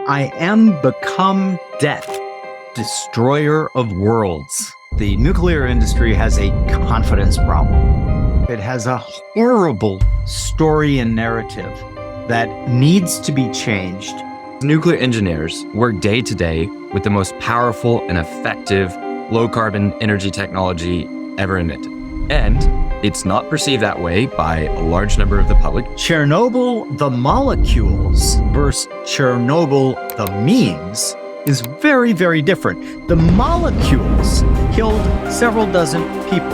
I am become death, destroyer of worlds. The nuclear industry has a confidence problem. It has a horrible story and narrative that needs to be changed. Nuclear engineers work day to day with the most powerful and effective low-carbon energy technology ever invented. And it's not perceived that way by a large number of the public. Chernobyl, the molecules versus Chernobyl, the memes is very, very different. The molecules killed several dozen people.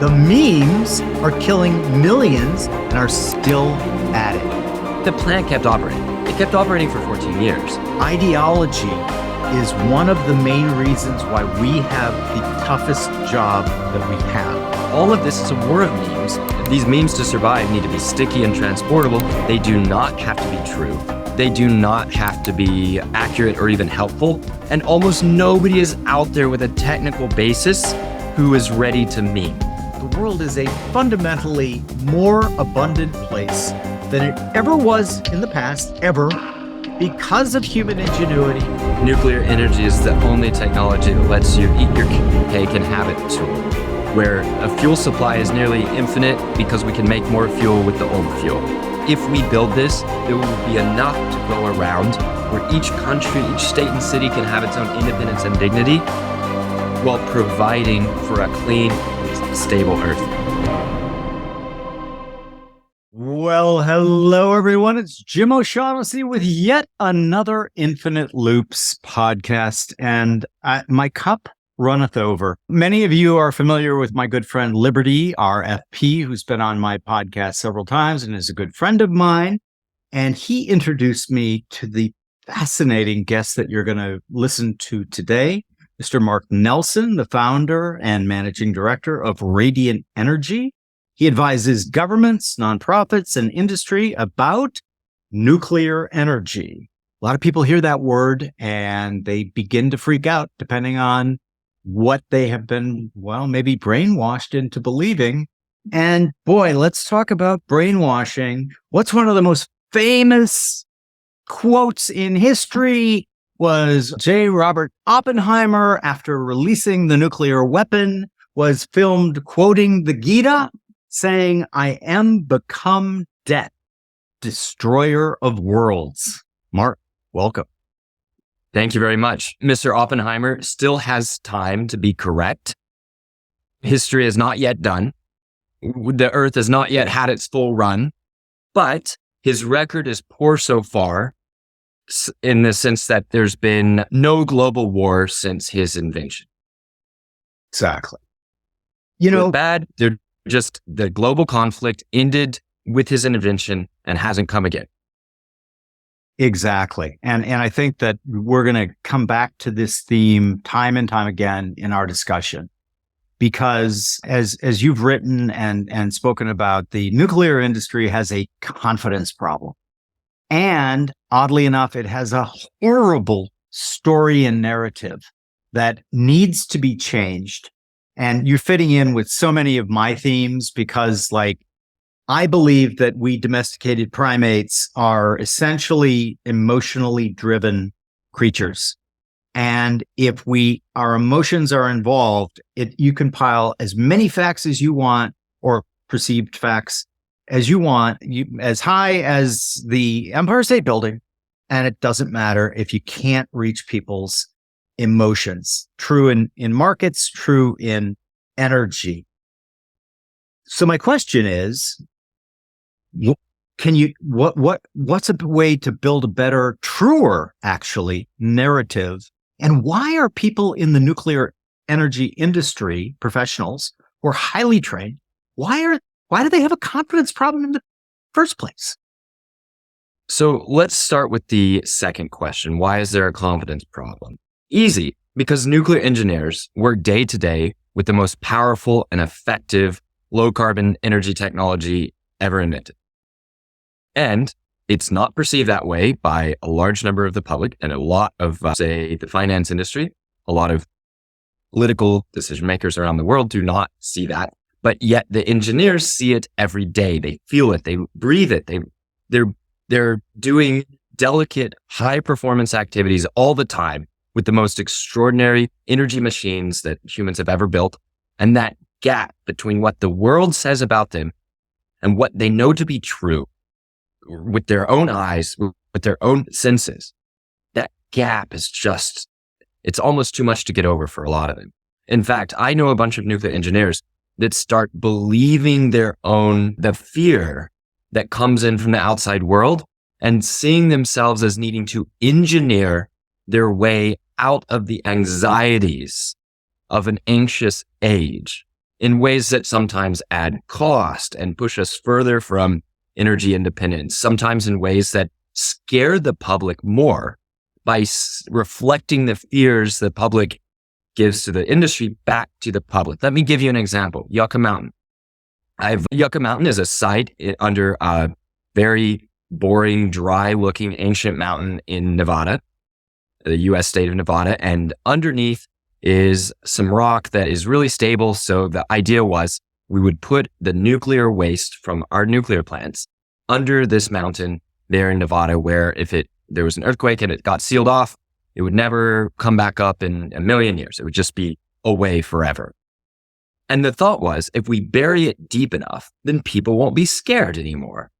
The memes are killing millions and are still at it. The plant kept operating. It kept operating for 14 years. Ideology is one of the main reasons why we have the toughest job that we have. All of this is a war of memes. These memes to survive need to be sticky and transportable. They do not have to be true. They do not have to be accurate or even helpful. And almost nobody is out there with a technical basis who is ready to meme. The world is a fundamentally more abundant place than it ever was in the past, ever, because of human ingenuity. Nuclear energy is the only technology that lets you eat your cake and have it too, where a fuel supply is nearly infinite because we can make more fuel with the old fuel. If we build this, there will be enough to go around where each country, each state and city can have its own independence and dignity while providing for a clean, stable Earth. Well, hello, everyone. It's Jim O'Shaughnessy with yet another Infinite Loops podcast, and my cup runneth over. Many of you are familiar with my good friend Liberty, RFP, who's been on my podcast several times and is a good friend of mine. And he introduced me to the fascinating guest that you're going to listen to today, Mr. Mark Nelson, the founder and managing director of Radiant Energy. He advises governments, nonprofits, and industry about nuclear energy. A lot of people hear that word and they begin to freak out depending on what they have been, well, maybe brainwashed into believing. And boy, let's talk about brainwashing. What's one of the most famous quotes in history was J. Robert Oppenheimer, after releasing the nuclear weapon, was filmed quoting the Gita, saying, I am become death, destroyer of worlds. Mark, welcome. Thank you very much. Mr. Oppenheimer still has time to be correct. History is not yet done. The Earth has not yet had its full run, but his record is poor so far in the sense that there's been no global war since his invention. Exactly. You know, bad, they're just the global conflict ended with his invention and hasn't come again. Exactly. And I think that we're going to come back to this theme time and time again in our discussion, because as you've written and spoken about, the nuclear industry has a confidence problem. And oddly enough, it has a horrible story and narrative that needs to be changed. And you're fitting in with so many of my themes because, like, I believe that we domesticated primates are essentially emotionally driven creatures. And if our emotions are involved, you can pile as many facts as you want, or perceived facts as you want, as high as the Empire State Building. And it doesn't matter if you can't reach people's emotions. True in markets, true in energy. So my question is, what's a way to build a better, truer, actually, narrative? And why are people in the nuclear energy industry, professionals who are highly trained, why do they have a confidence problem in the first place? So let's start with the second question. Why is there a confidence problem? Easy, because nuclear engineers work day to day with the most powerful and effective low-carbon energy technology ever invented. And it's not perceived that way by a large number of the public and a lot of, say, the finance industry. A lot of political decision makers around the world do not see that. But yet the engineers see it every day. They feel it. They breathe it. They're doing delicate, high performance activities all the time with the most extraordinary energy machines that humans have ever built. And that gap between what the world says about them and what they know to be true with their own eyes, with their own senses, that gap is just, it's almost too much to get over for a lot of them. In fact, I know a bunch of nuclear engineers that start believing the fear that comes in from the outside world and seeing themselves as needing to engineer their way out of the anxieties of an anxious age in ways that sometimes add cost and push us further from energy independence, sometimes in ways that scare the public more by reflecting the fears the public gives to the industry back to the public. Let me give you an example. Yucca Mountain. Yucca Mountain is a site under a very boring, dry-looking ancient mountain in Nevada, the U.S. state of Nevada, and underneath is some rock that is really stable. So the idea was we would put the nuclear waste from our nuclear plants under this mountain there in Nevada, where if there was an earthquake and it got sealed off, it would never come back up in a million years. It would just be away forever. And the thought was, if we bury it deep enough, then people won't be scared anymore.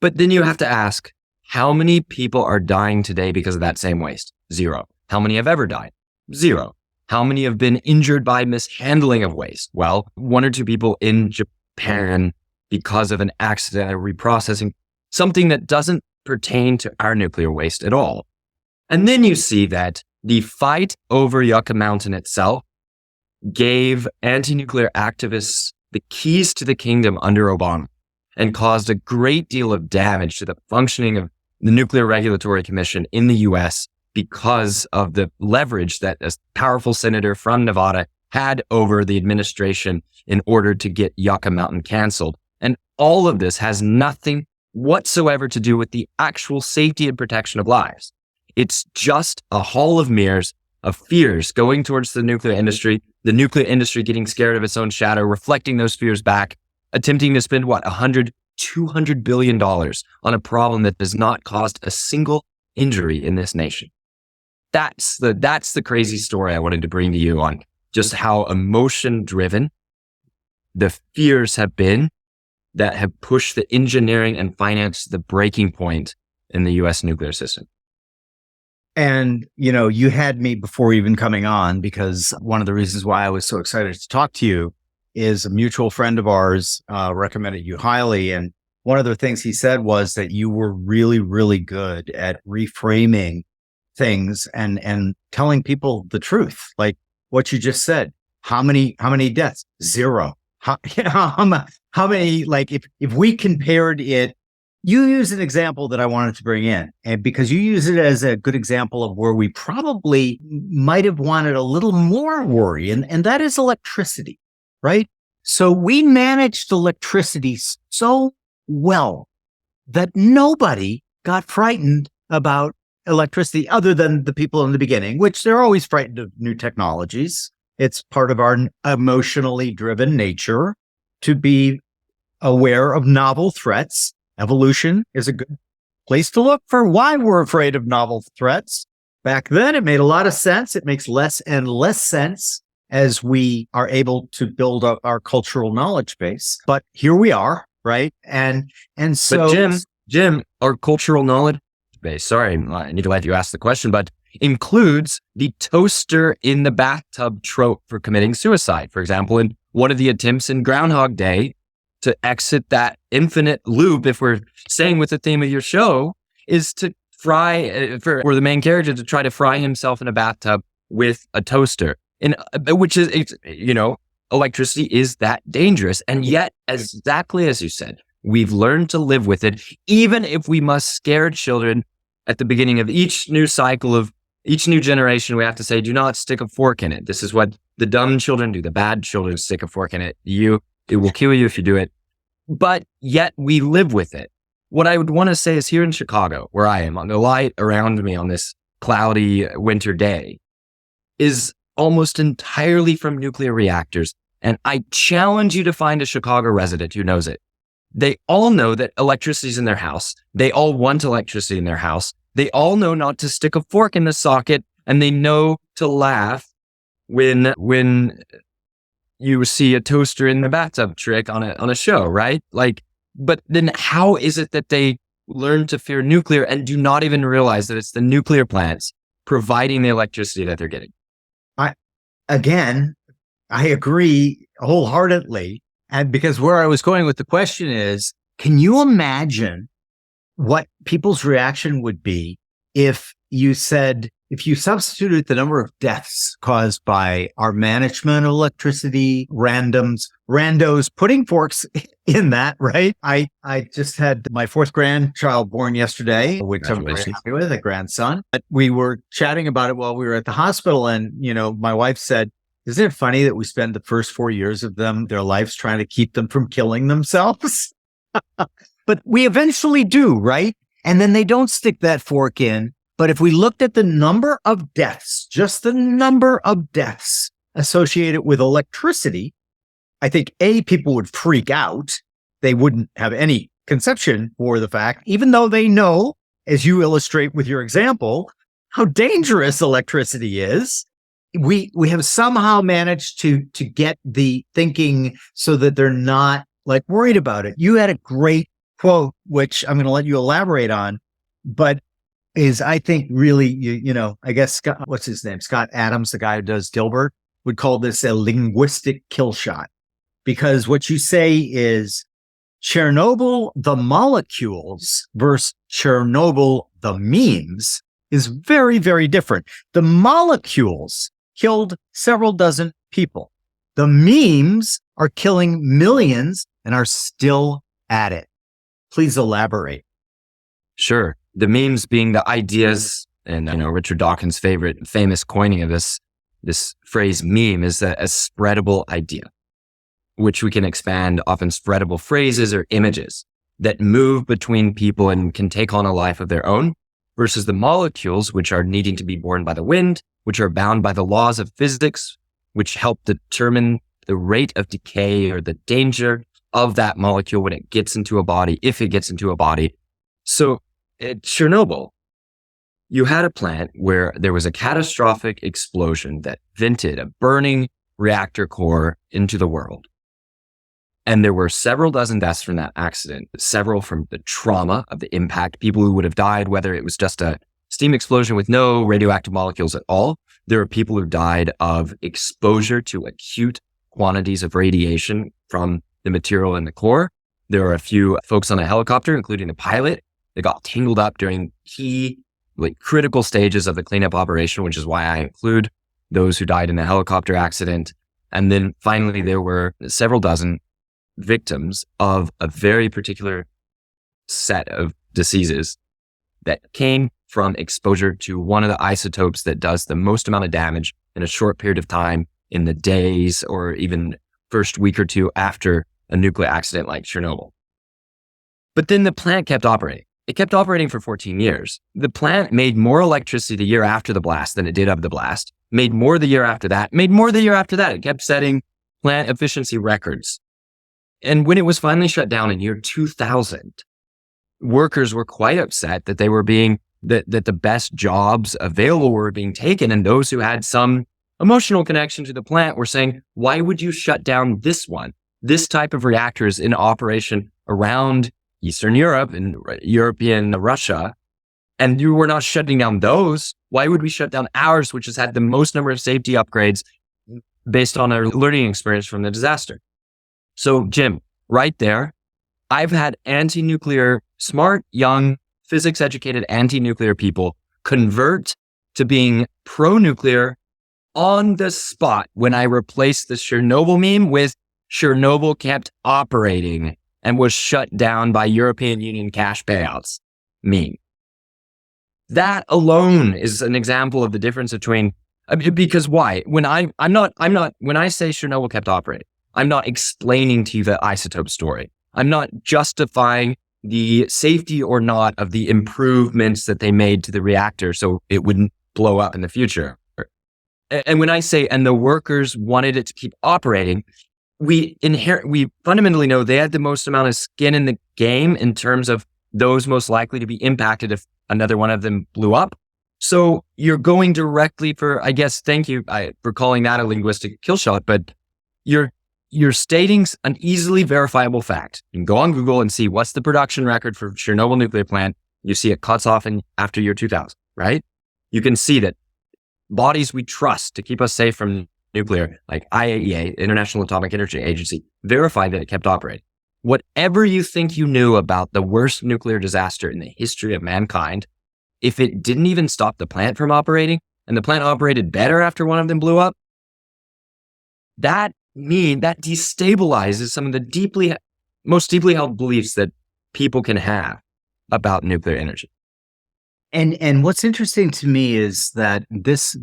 But then you have to ask, how many people are dying today because of that same waste? 0. How many have ever died? 0. How many have been injured by mishandling of waste? Well, 1 or 2 people in Japan because of an accident or reprocessing, something that doesn't pertain to our nuclear waste at all. And then you see that the fight over Yucca Mountain itself gave anti-nuclear activists the keys to the kingdom under Obama and caused a great deal of damage to the functioning of the Nuclear Regulatory Commission in the US because of the leverage that a powerful senator from Nevada had over the administration in order to get Yucca Mountain canceled. And all of this has nothing whatsoever to do with the actual safety and protection of lives. It's just a hall of mirrors of fears going towards the nuclear industry getting scared of its own shadow, reflecting those fears back, attempting to spend $200 billion on a problem that does not cause a single injury in this nation. That's the crazy story I wanted to bring to you on just how emotion driven the fears have been that have pushed the engineering and finance to the breaking point in the US nuclear system. And, you had me before even coming on, because one of the reasons why I was so excited to talk to you is a mutual friend of ours recommended you highly. And one of the things he said was that you were really, really good at reframing things and telling people the truth. Like what you just said. How many deaths? 0. How many, like if we compared it, you use an example that I wanted to bring in, and because you use it as a good example of where we probably might have wanted a little more worry, and that is electricity, right? So we managed electricity so well that nobody got frightened about electricity other than the people in the beginning, which they're always frightened of new technologies. It's part of our emotionally driven nature to be aware of novel threats. Evolution is a good place to look for why we're afraid of novel threats. Back then, it made a lot of sense. It makes less and less sense as we are able to build up our cultural knowledge base. But here we are, right? And so, but Jim, our cultural knowledge base, sorry, I need to let you ask the question, but includes the toaster in the bathtub trope for committing suicide. For example, in one of the attempts in Groundhog Day, to exit that infinite loop, if we're staying with the theme of your show, is to fry, for the main character to try to fry himself in a bathtub with a toaster. And which is, electricity is that dangerous. And yet, exactly as you said, we've learned to live with it, even if we must scare children at the beginning of each new cycle of each new generation. We have to say, do not stick a fork in it. This is what the dumb children do. The bad children stick a fork in it. It will kill you if you do it. But yet we live with it. What I would want to say is here in Chicago, where I am, on the light around me on this cloudy winter day is almost entirely from nuclear reactors. And I challenge you to find a Chicago resident who knows it. They all know that electricity is in their house. They all want electricity in their house. They all know not to stick a fork in the socket, and they know to laugh when you see a toaster in the bathtub trick on a show, right? Like, but then how is it that they learn to fear nuclear and do not even realize that it's the nuclear plants providing the electricity that they're getting? I agree wholeheartedly. And because where I was going with the question is, can you imagine what people's reaction would be if you substituted the number of deaths caused by our management of electricity, randos, putting forks in that, right? I just had my fourth grandchild born yesterday, which I'm very happy with, a grandson. But we were chatting about it while we were at the hospital. And, my wife said, isn't it funny that we spend the first 4 years of their lives trying to keep them from killing themselves? But we eventually do, right? And then they don't stick that fork in. But if we looked at the number of deaths, just the number of deaths associated with electricity, I think people would freak out. They wouldn't have any conception for the fact, even though they know, as you illustrate with your example, how dangerous electricity is. We have somehow managed to get the thinking so that they're not like worried about it. You had a great quote, which I'm going to let you elaborate on, but is I think really, I guess, what's his name? Scott Adams, the guy who does Dilbert, would call this a linguistic kill shot. Because what you say is Chernobyl, the molecules versus Chernobyl, the memes is very, very different. The molecules killed several dozen people. The memes are killing millions and are still at it. Please elaborate. Sure. The memes being the ideas, and Richard Dawkins' famous coining of this phrase meme is a spreadable idea, which we can expand, often spreadable phrases or images that move between people and can take on a life of their own, versus the molecules, which are needing to be borne by the wind, which are bound by the laws of physics, which help determine the rate of decay or the danger of that molecule when it gets into a body, if it gets into a body. So at Chernobyl, you had a plant where there was a catastrophic explosion that vented a burning reactor core into the world. And there were several dozen deaths from that accident, several from the trauma of the impact, people who would have died, whether it was just a steam explosion with no radioactive molecules at all. There were people who died of exposure to acute quantities of radiation from the material in the core. There were a few folks on a helicopter, including the pilot, that got tangled up during key, critical stages of the cleanup operation, which is why I include those who died in the helicopter accident. And then finally, there were several dozen victims of a very particular set of diseases that came from exposure to one of the isotopes that does the most amount of damage in a short period of time, in the days or even first week or two after a nuclear accident like Chernobyl. But then the plant kept operating. It kept operating for 14 years. The plant made more electricity the year after the blast than it did of the blast, made more the year after that, made more the year after that. It kept setting plant efficiency records. And when it was finally shut down in year 2000, workers were quite upset that they were that the best jobs available were being taken. And those who had some emotional connection to the plant were saying, why would you shut down this one? This type of reactors in operation around Eastern Europe and European Russia, and you were not shutting down those. Why would we shut down ours, which has had the most number of safety upgrades based on our learning experience from the disaster? So, Jim, right there, I've had anti-nuclear, smart, young, physics-educated anti-nuclear people convert to being pro-nuclear on the spot when I replaced the Chernobyl meme with Chernobyl kept operating and was shut down by European Union cash payouts meme. That alone is an example of the difference between, because why? When when I say Chernobyl kept operating, I'm not explaining to you the isotope story. I'm not justifying the safety or not of the improvements that they made to the reactor so it wouldn't blow up in the future. And when I say, and the workers wanted it to keep operating, we fundamentally know they had the most amount of skin in the game in terms of those most likely to be impacted if another one of them blew up. So you're going directly for, I guess, thank you for calling that a linguistic kill shot, but you're stating an easily verifiable fact. You can go on Google and see what's the production record for Chernobyl nuclear plant. You see it cuts off after year 2000, right? You can see that bodies we trust to keep us safe from nuclear, like IAEA, International Atomic Energy Agency, verify that it kept operating. Whatever you think you knew about the worst nuclear disaster in the history of mankind, if it didn't even stop the plant from operating and the plant operated better after one of them blew up, that destabilizes some of the most deeply held beliefs that people can have about nuclear energy. And what's interesting to me is that this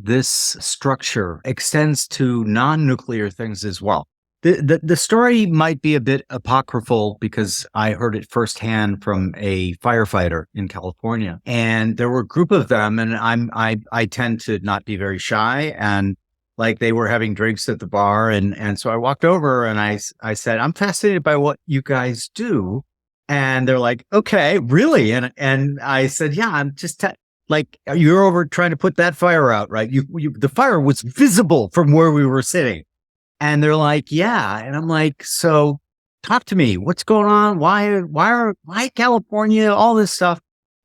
structure extends to non-nuclear things as well. The story might be a bit apocryphal because I heard it firsthand from a firefighter in California, and there were a group of them, and I tend to not be very shy, and like they were having drinks at the bar, and so I walked over and I said, I'm fascinated by what you guys do, and they're like, okay, really, and I said, yeah, I'm just like you're over trying to put that fire out, right? The fire was visible from where we were sitting. And they're like, yeah. And I'm like, so talk to me. What's going on? Why California? All this stuff.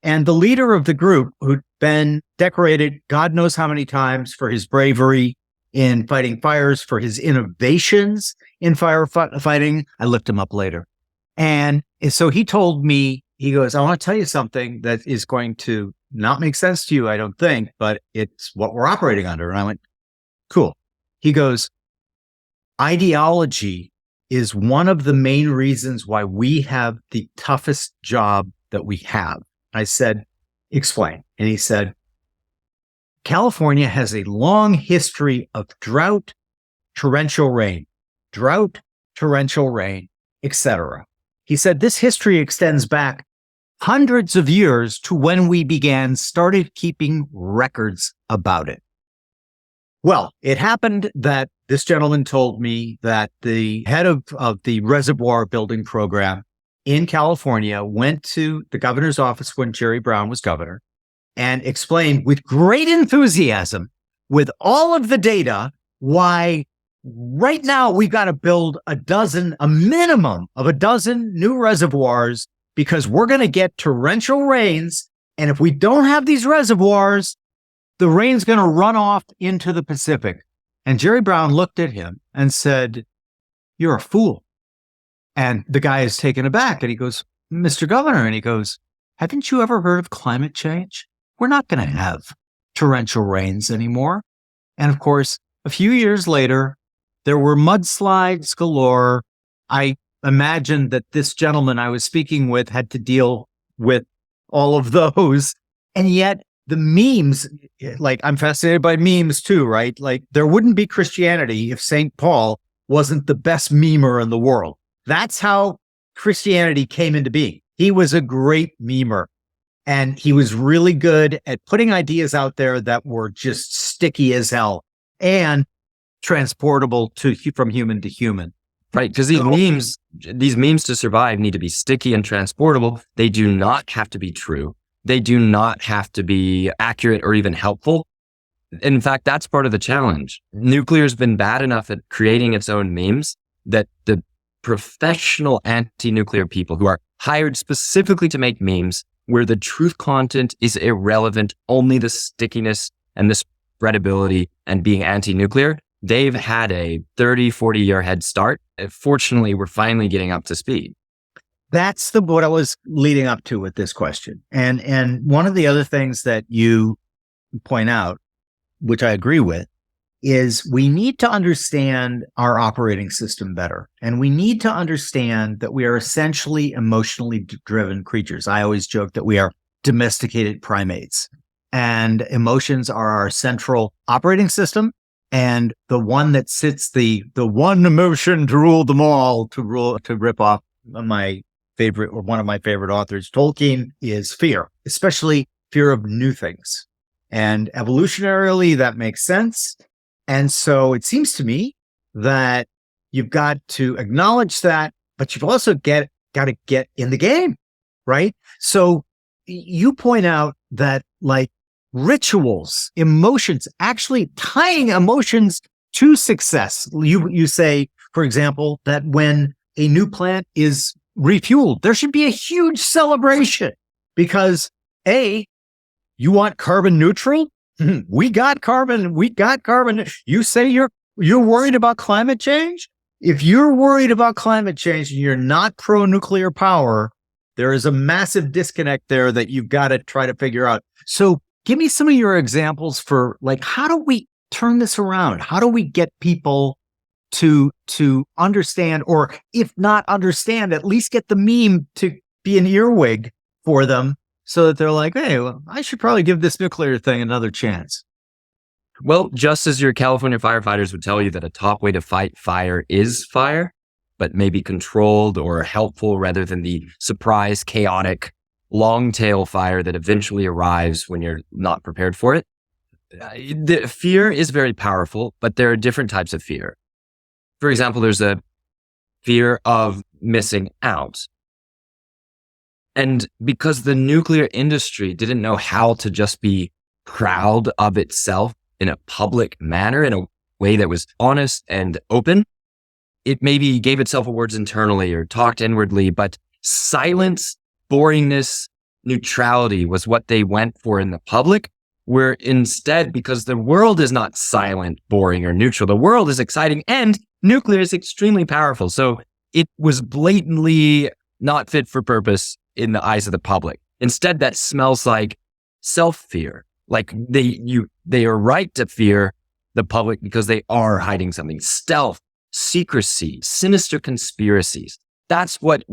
And the leader of the group, who'd been decorated God knows how many times for his bravery in fighting fires, for his innovations in firefighting, I looked him up later. And so he told me, he goes, I want to tell you something that is going to not make sense to you, I don't think, but it's what we're operating under. And I went, cool. He goes, ideology is one of the main reasons why we have the toughest job that we have. I said, explain. And he said, California has a long history of drought, torrential rain, etc. He said, this history extends back hundreds of years to when we started keeping records about it. Well, it happened that this gentleman told me that the head of the reservoir building program in California went to the governor's office when Jerry Brown was governor and explained with great enthusiasm, with all of the data, why right now we've got to build a minimum of a dozen new reservoirs because we're going to get torrential rains. And if we don't have these reservoirs, the rain's going to run off into the Pacific. And Jerry Brown looked at him and said, you're a fool. And the guy is taken aback and he goes, Mr. Governor, and he goes, haven't you ever heard of climate change? We're not going to have torrential rains anymore. And of course, a few years later, there were mudslides galore. I imagined that this gentleman I was speaking with had to deal with all of those. And yet, the memes, like I'm fascinated by memes too, right? Like there wouldn't be Christianity if St. Paul wasn't the best memer in the world. That's how Christianity came into being. He was a great memer and he was really good at putting ideas out there that were just sticky as hell and transportable from human to human. Right, because these memes to survive need to be sticky and transportable. They do not have to be true. They do not have to be accurate or even helpful. In fact, that's part of the challenge. Nuclear's been bad enough at creating its own memes that the professional anti-nuclear people who are hired specifically to make memes where the truth content is irrelevant, only the stickiness and the spreadability and being anti-nuclear, they've had a 30, 40-year head start. Fortunately, we're finally getting up to speed. That's what I was leading up to with this question. And one of the other things that you point out, which I agree with, is we need to understand our operating system better. And we need to understand that we are essentially emotionally driven creatures. I always joke that we are domesticated primates. And emotions are our central operating system. And the one that sits the one emotion to rule them all, to rip off my favorite, or one of my favorite authors, Tolkien, is fear, especially fear of new things. And evolutionarily, that makes sense. And so it seems to me that you've got to acknowledge that, but you've also got to get in the game. right? So you point out that like rituals, emotions, actually tying emotions to success. You say, for example, that when a new plant is refueled, there should be a huge celebration because you want carbon neutral? We got carbon. We got carbon. You say you're worried about climate change? If you're worried about climate change and you're not pro-nuclear power, there is a massive disconnect there that you've got to try to figure out. So give me some of your examples for like, how do we turn this around? How do we get people to understand, or if not understand, at least get the meme to be an earwig for them so that they're like, hey, well, I should probably give this nuclear thing another chance. Well, just as your California firefighters would tell you that a top way to fight fire is fire, but maybe controlled or helpful rather than the surprise, chaotic, long tail fire that eventually arrives when you're not prepared for it. The fear is very powerful, but there are different types of fear. For example, there's a fear of missing out. And because the nuclear industry didn't know how to just be proud of itself in a public manner, in a way that was honest and open, it maybe gave itself awards internally or talked inwardly, but silence, boringness, neutrality was what they went for in the public, where instead, because the world is not silent, boring, or neutral, the world is exciting and nuclear is extremely powerful. So it was blatantly not fit for purpose in the eyes of the public. Instead, that smells like self-fear. Like they are right to fear the public because they are hiding something. Stealth, secrecy, sinister conspiracies. That's that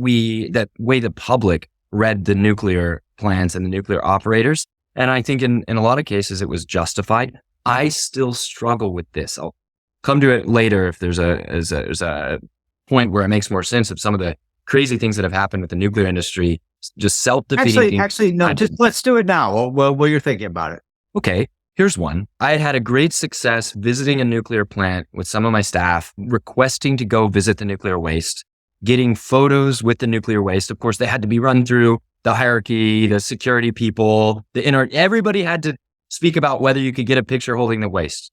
way the public read the nuclear plants and the nuclear operators. And I think in a lot of cases, it was justified. I still struggle with this. I'll come to it later if there's a point where it makes more sense of some of the crazy things that have happened with the nuclear industry, just self-defeating. Actually, no, just let's do it now while you're thinking about it. Okay, here's one. I had a great success visiting a nuclear plant with some of my staff, requesting to go visit the nuclear waste, getting photos with the nuclear waste. Of course, they had to be run through the hierarchy, the security people, everybody had to speak about whether you could get a picture holding the waste.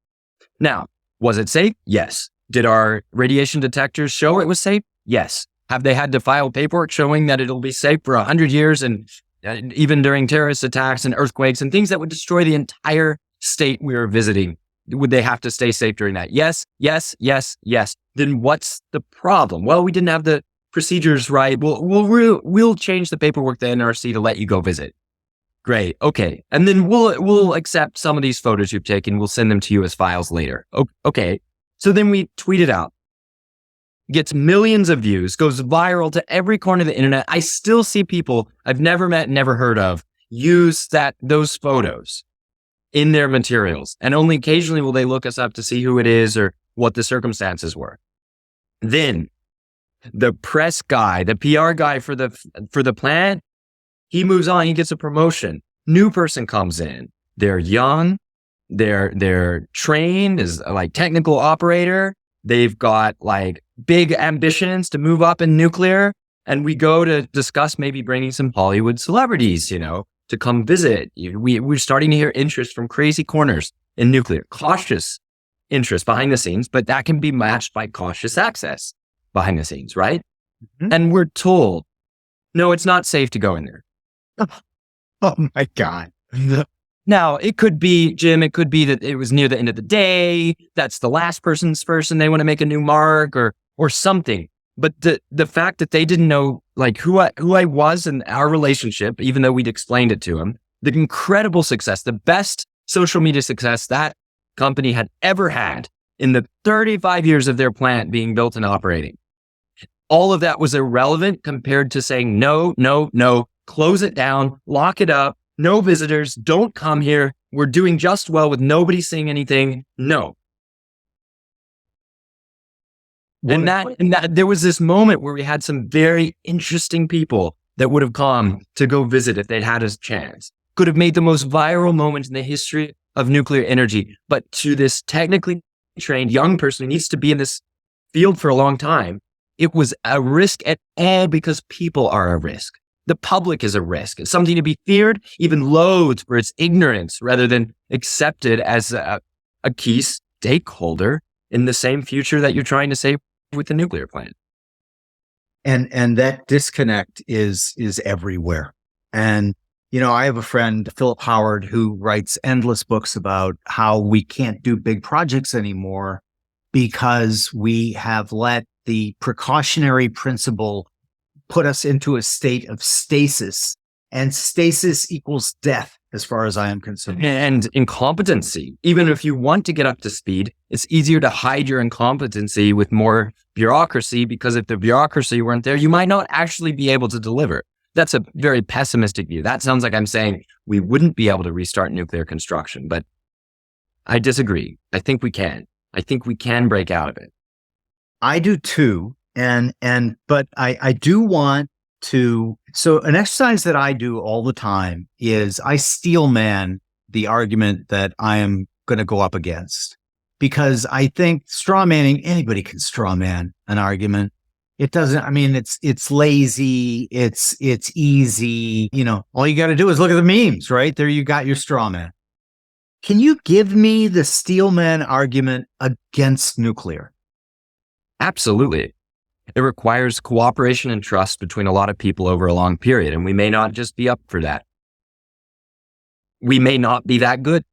Now, was it safe? Yes. Did our radiation detectors show it was safe? Yes. Have they had to file paperwork showing that it'll be safe for 100 years and even during terrorist attacks and earthquakes and things that would destroy the entire state we were visiting? Would they have to stay safe during that? Yes, yes, yes, yes. Then what's the problem? Well, we didn't have the procedures right. We'll change the paperwork, the NRC, to let you go visit. Great. Okay. And then we'll accept some of these photos you've taken. We'll send them to you as files later. Okay. So then we tweet it out. Gets millions of views, goes viral to every corner of the internet. I still see people I've never met, never heard of, use those photos in their materials. And only occasionally will they look us up to see who it is or what the circumstances were. Then the press guy, the PR guy for the plant, he moves on, he gets a promotion. New person comes in. They're young. They're trained as like technical operator. They've got like big ambitions to move up in nuclear. And we go to discuss maybe bringing some Hollywood celebrities, to come visit. We're starting to hear interest from crazy corners in nuclear, cautious interest behind the scenes, but that can be matched by cautious access behind the scenes, right? Mm-hmm. And we're told, no, it's not safe to go in there. Oh my God. Now, it could be, Jim, it could be that it was near the end of the day. That's the last person's first and they want to make a new mark or something. But the fact that they didn't know like who I was in our relationship, even though we'd explained it to them, the incredible success, the best social media success that company had ever had in the 35 years of their plant being built and operating. All of that was irrelevant compared to saying, no, close it down, lock it up. No visitors, don't come here. We're doing just well with nobody saying anything. No. And that there was this moment where we had some very interesting people that would have come to go visit if they'd had a chance. Could have made the most viral moment in the history of nuclear energy. But to this technically trained young person who needs to be in this field for a long time, it was a risk at all because people are a risk. The public is a risk. It's something to be feared, even loathed for its ignorance, rather than accepted as a key stakeholder in the same future that you're trying to save with the nuclear plant. And that disconnect is everywhere. And, I have a friend, Philip Howard, who writes endless books about how we can't do big projects anymore because we have let the precautionary principle put us into a state of stasis, and stasis equals death as far as I am concerned. And incompetency. Even if you want to get up to speed, it's easier to hide your incompetency with more bureaucracy, because if the bureaucracy weren't there, you might not actually be able to deliver. That's a very pessimistic view. That sounds like I'm saying we wouldn't be able to restart nuclear construction, but I disagree. I think we can. I think we can break out of it. I do too. But I do want to, so an exercise that I do all the time is I steelman the argument that I am going to go up against, because I think straw manning, anybody can straw man an argument. It doesn't, it's lazy. It's easy. All you got to do is look at the memes, right? There you got your straw man. Can you give me the steelman argument against nuclear? Absolutely. It requires cooperation and trust between a lot of people over a long period, and we may not just be up for that. We may not be that good.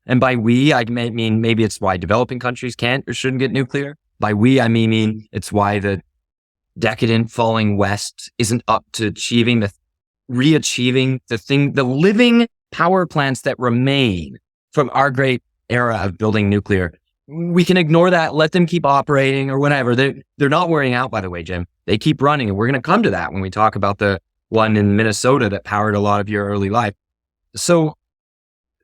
And by we, I mean maybe it's why developing countries can't or shouldn't get nuclear. By we, I mean it's why the decadent falling West isn't up to re-achieving the living power plants that remain from our great era of building nuclear. We can ignore that, let them keep operating or whatever. They're not wearing out, by the way, Jim. They keep running, and we're going to come to that when we talk about the one in Minnesota that powered a lot of your early life. So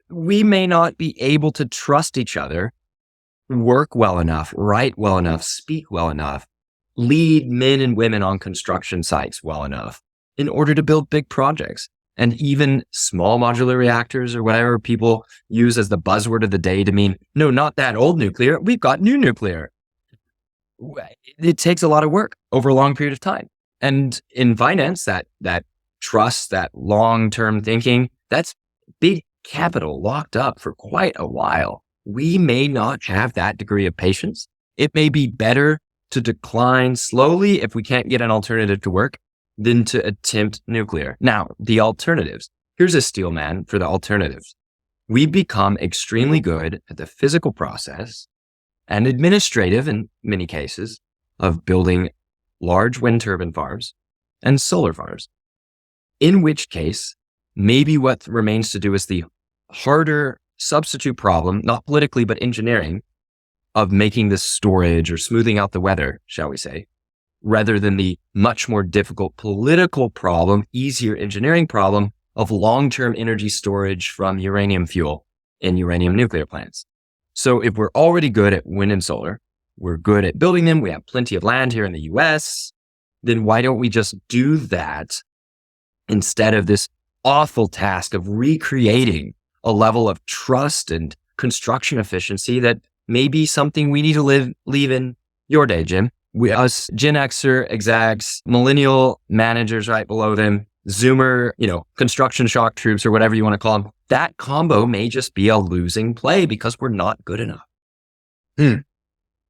we may not be able to trust each other, work well enough, write well enough, speak well enough, lead men and women on construction sites well enough in order to build big projects. And even small modular reactors, or whatever people use as the buzzword of the day to mean, no, not that old nuclear, we've got new nuclear. It takes a lot of work over a long period of time. And in finance, that trust, that long-term thinking, that's big capital locked up for quite a while. We may not have that degree of patience. It may be better to decline slowly if we can't get an alternative to work than to attempt nuclear. Now, the alternatives. Here's a steelman for the alternatives. We've become extremely good at the physical process and administrative, in many cases, of building large wind turbine farms and solar farms. In which case, maybe what remains to do is the harder substitute problem, not politically, but engineering, of making the storage or smoothing out the weather, shall we say, rather than the much more difficult political problem, easier engineering problem of long-term energy storage from uranium fuel in uranium nuclear plants. So if we're already good at wind and solar, we're good at building them, we have plenty of land here in the US, then why don't we just do that instead of this awful task of recreating a level of trust and construction efficiency that may be something we need to leave in your day, Jim. Us Gen Xer execs, millennial managers right below them, Zoomer, construction shock troops or whatever you want to call them. That combo may just be a losing play because we're not good enough.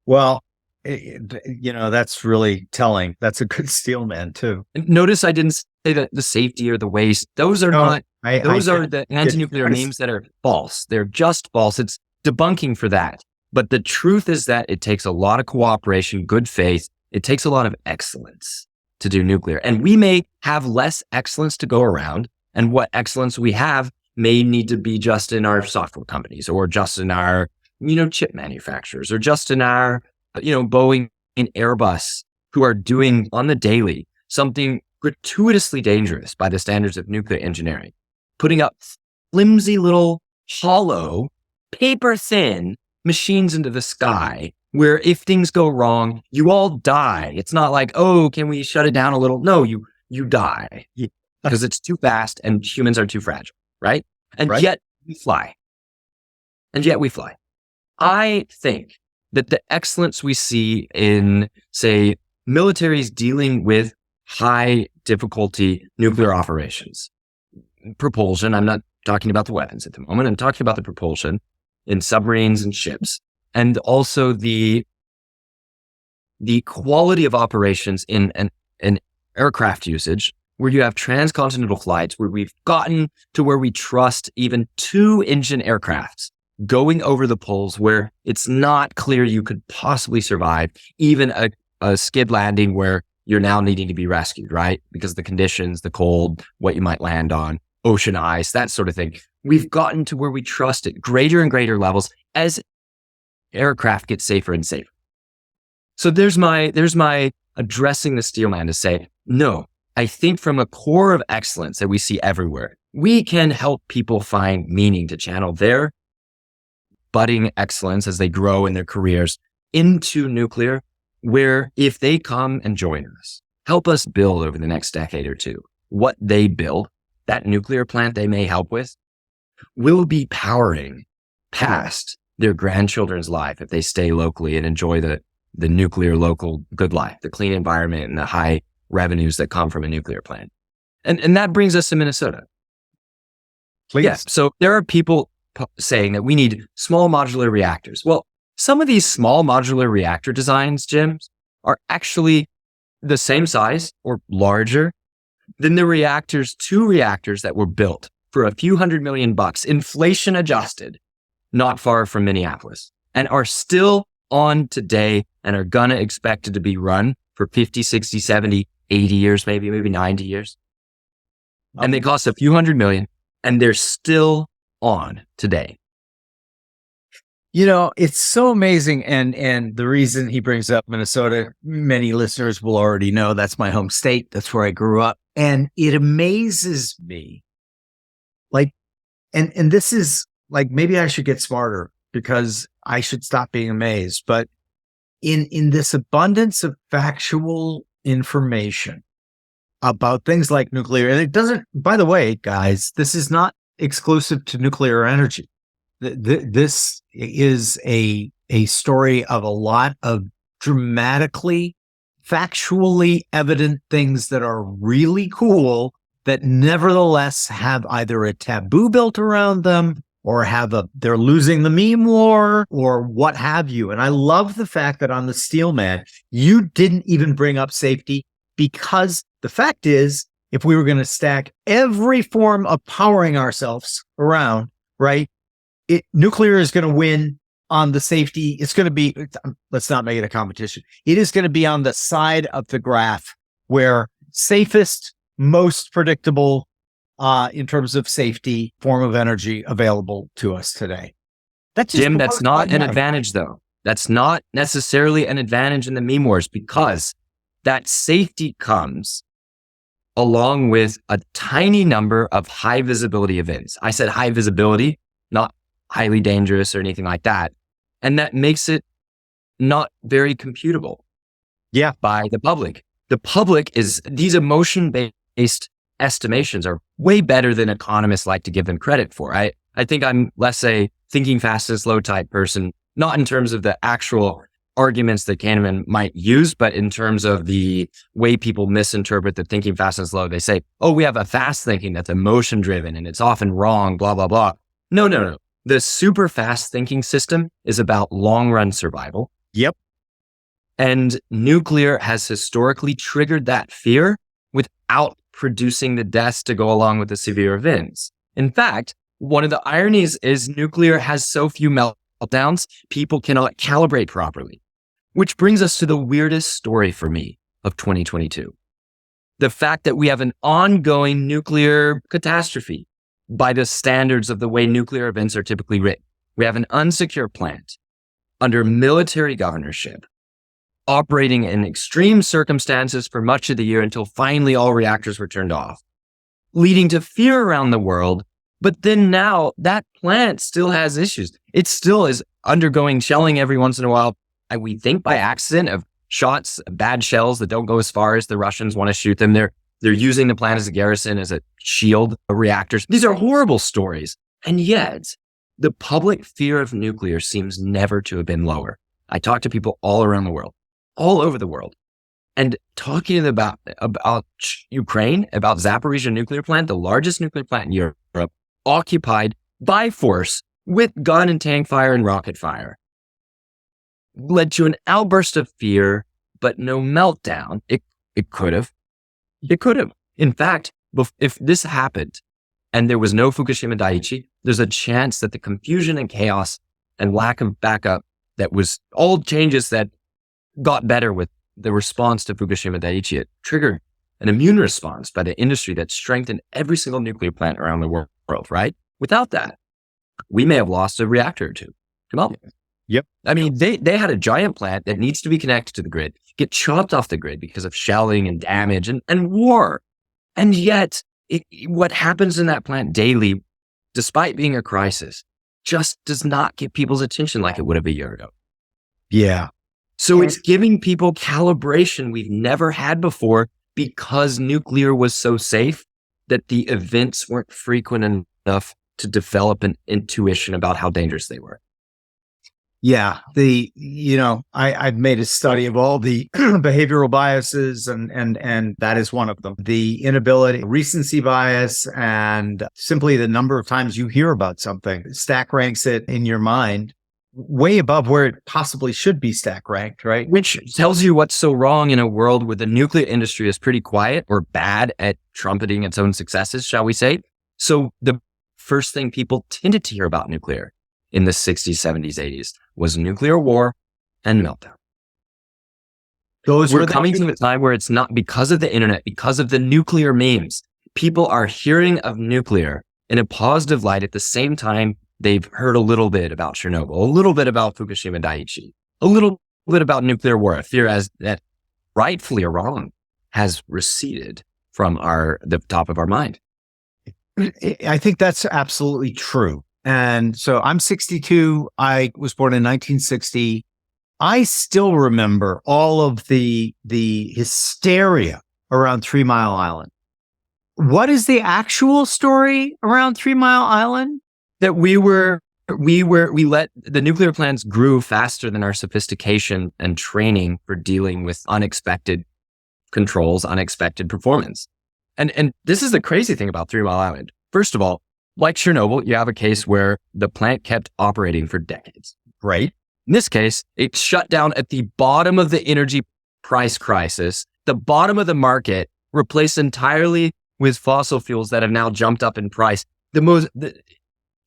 Well, that's really telling. That's a good steelman too. Notice I didn't say that the safety or the waste. Those are those are the anti-nuclear names that are false. They're just false. It's debunking for that. But the truth is that it takes a lot of cooperation, good faith. It takes a lot of excellence to do nuclear. And we may have less excellence to go around. And what excellence we have may need to be just in our software companies, or just in our, chip manufacturers, or just in our, Boeing and Airbus, who are doing on the daily something gratuitously dangerous by the standards of nuclear engineering, putting up flimsy little hollow, paper thin machines into the sky where if things go wrong, you all die. It's not like, oh, can we shut it down a little? No, you die because it's too fast and humans are too fragile, right? And yet we fly. I think that the excellence we see in, say, militaries dealing with high difficulty nuclear operations. Propulsion, I'm not talking about the weapons at the moment. I'm talking about the propulsion in submarines and ships. And also the quality of operations in an aircraft usage where you have transcontinental flights where we've gotten to where we trust even 2-engine aircrafts going over the poles where it's not clear you could possibly survive, even a skid landing where you're now needing to be rescued, right? Because the conditions, the cold, what you might land on, ocean ice, that sort of thing. We've gotten to where we trust it greater and greater levels as aircraft get safer and safer. So there's my addressing the steelman to say, no, I think from a core of excellence that we see everywhere, we can help people find meaning to channel their budding excellence as they grow in their careers into nuclear, where if they come and join us, help us build over the next decade or two, what they build, that nuclear plant they may help with, will be powering past their grandchildren's life if they stay locally and enjoy the nuclear local good life, the clean environment and the high revenues that come from a nuclear plant. And that brings us to Minnesota. Please. Yeah. So there are people saying that we need small modular reactors. Well, some of these small modular reactor designs, Jim, are actually the same size or larger than the 2 reactors that were built for a few $100 million, inflation adjusted, not far from Minneapolis, and are still on today and are gonna expected to be run for 50, 60, 70, 80 years, maybe 90 years. And they cost a few $100 million, and they're still on today. You know, it's so amazing. And the reason he brings up Minnesota, many listeners will already know that's my home state. That's where I grew up. And it amazes me. Like, and this is like, maybe I should get smarter because I should stop being amazed. But in this abundance of factual information about things like nuclear, and it doesn't, by the way, guys, this is not exclusive to nuclear energy. This is a story of a lot of dramatically, factually evident things that are really cool that nevertheless have either a taboo built around them or they're losing the meme war or what have you. And I love the fact that on the Steelman, you didn't even bring up safety, because the fact is, if we were going to stack every form of powering ourselves around, right, nuclear is going to win on the safety. It's going to be, let's not make it a competition. It is going to be on the side of the graph where safest, most predictable in terms of safety form of energy available to us today. Jim, that's not an advantage though. That's not necessarily an advantage in the meme wars, because that safety comes along with a tiny number of high visibility events. I said high visibility, not highly dangerous or anything like that. And that makes it not very computable. Yeah. By the public. The public these emotion-based estimations are way better than economists like to give them credit for. I think I'm less a thinking fast and slow type person, not in terms of the actual arguments that Kahneman might use, but in terms of the way people misinterpret the thinking fast and slow. They say, oh, we have a fast thinking that's emotion driven and it's often wrong, blah, blah, blah. No. The super fast thinking system is about long run survival. Yep. And nuclear has historically triggered that fear without producing the deaths to go along with the severe events. In fact, one of the ironies is nuclear has so few meltdowns, people cannot calibrate properly. Which brings us to the weirdest story for me of 2022. The fact that we have an ongoing nuclear catastrophe by the standards of the way nuclear events are typically written. We have an unsecure plant under military governorship, operating in extreme circumstances for much of the year until finally all reactors were turned off, leading to fear around the world. But then now that plant still has issues. It still is undergoing shelling every once in a while. And we think by accident of shots, bad shells that don't go as far as the Russians want to shoot them. They're using the plant as a garrison, as a shield of reactors. These are horrible stories. And yet the public fear of nuclear seems never to have been lower. I talk to people all around the world, all over the world. And talking about Ukraine, about Zaporizhzhia nuclear plant, the largest nuclear plant in Europe, occupied by force with gun and tank fire and rocket fire, led to an outburst of fear, but no meltdown. It could have. It could have. In fact, if this happened and there was no Fukushima Daiichi, there's a chance that the confusion and chaos and lack of backup that was all changes that got better with the response to Fukushima Daiichi, it triggered an immune response by the industry that strengthened every single nuclear plant around the world, right? Without that, we may have lost a reactor or two. Come on. Yep. I mean, they had a giant plant that needs to be connected to the grid, get chopped off the grid because of shelling and damage and war. And yet, what happens in that plant daily, despite being a crisis, just does not get people's attention like it would have a year ago. Yeah. So it's giving people calibration we've never had before because nuclear was so safe that the events weren't frequent enough to develop an intuition about how dangerous they were. Yeah. I've made a study of all the behavioral biases and that is one of them. The inability, recency bias, and simply the number of times you hear about something stack ranks it in your mind way above where it possibly should be stack ranked, right? Which tells you what's so wrong in a world where the nuclear industry is pretty quiet or bad at trumpeting its own successes, shall we say. So the first thing people tended to hear about nuclear in the 60s, 70s, 80s was nuclear war and meltdown. We're coming to a time where it's not because of the internet, because of the nuclear memes. People are hearing of nuclear in a positive light at the same time they've heard a little bit about Chernobyl, a little bit about Fukushima Daiichi, a little bit about nuclear war, a fear that rightfully or wrong has receded from the top of our mind. I think that's absolutely true. And so I'm 62. I was born in 1960. I still remember all of the hysteria around 3 Mile Island. What is the actual story around 3 Mile Island? That we let the nuclear plants grew faster than our sophistication and training for dealing with unexpected controls, unexpected performance. And this is the crazy thing about 3 Mile Island. First of all, like Chernobyl, you have a case where the plant kept operating for decades. Right. In this case, it shut down at the bottom of the energy price crisis, the bottom of the market, replaced entirely with fossil fuels that have now jumped up in price. The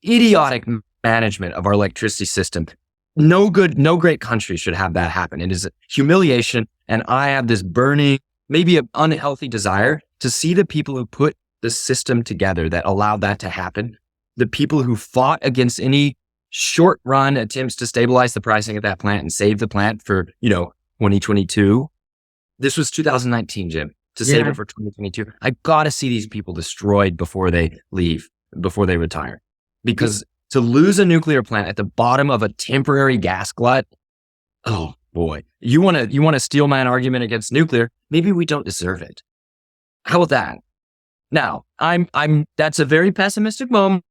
idiotic management of our electricity system. No great country should have that happen. It is a humiliation. And I have this burning, maybe an unhealthy desire to see the people who put the system together that allowed that to happen, the people who fought against any short run attempts to stabilize the pricing of that plant and save the plant for, 2022. This was 2019, Jim, to save it for 2022. I got to see these people destroyed before they leave, before they retire. Because to lose a nuclear plant at the bottom of a temporary gas glut, oh boy, you want a Steelman argument against nuclear? Maybe we don't deserve it. How about that? Now, that's a very pessimistic moment.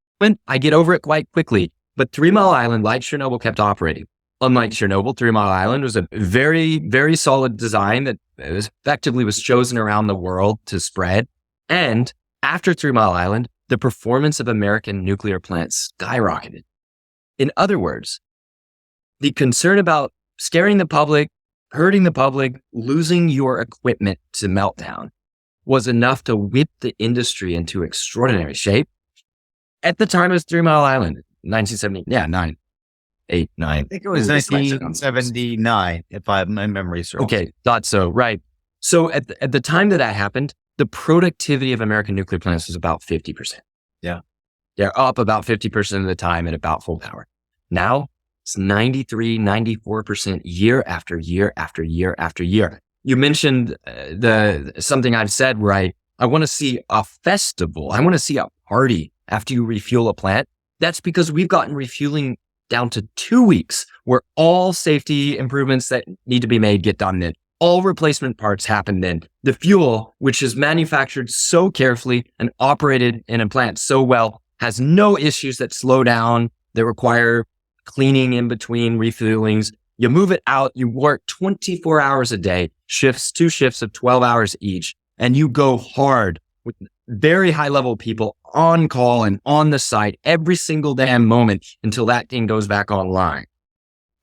I get over it quite quickly. But 3 Mile Island, like Chernobyl, kept operating. Unlike Chernobyl, 3 Mile Island was a very, very solid design that effectively was chosen around the world to spread. And after 3 Mile Island, the performance of American nuclear plants skyrocketed. In other words, the concern about scaring the public, hurting the public, losing your equipment to meltdown was enough to whip the industry into extraordinary shape. At the time of 3 Mile Island, 1970, nine. I think it was 1979, if my memory serves. Okay, thought so, right. So at the time that happened, the productivity of American nuclear plants was about 50%. Yeah. They're up about 50% of the time at about full power. Now it's 93, 94% year after year after year after year. You mentioned something I've said where I want to see a festival. I want to see a party after you refuel a plant. That's because we've gotten refueling down to 2 weeks where all safety improvements that need to be made get done then. All replacement parts happen then. The fuel, which is manufactured so carefully and operated in a plant so well, has no issues that slow down, that require cleaning in between refuelings. You move it out, you work 24 hours a day, two shifts of 12 hours each, and you go hard with very high level people on call and on the site every single damn moment until that thing goes back online.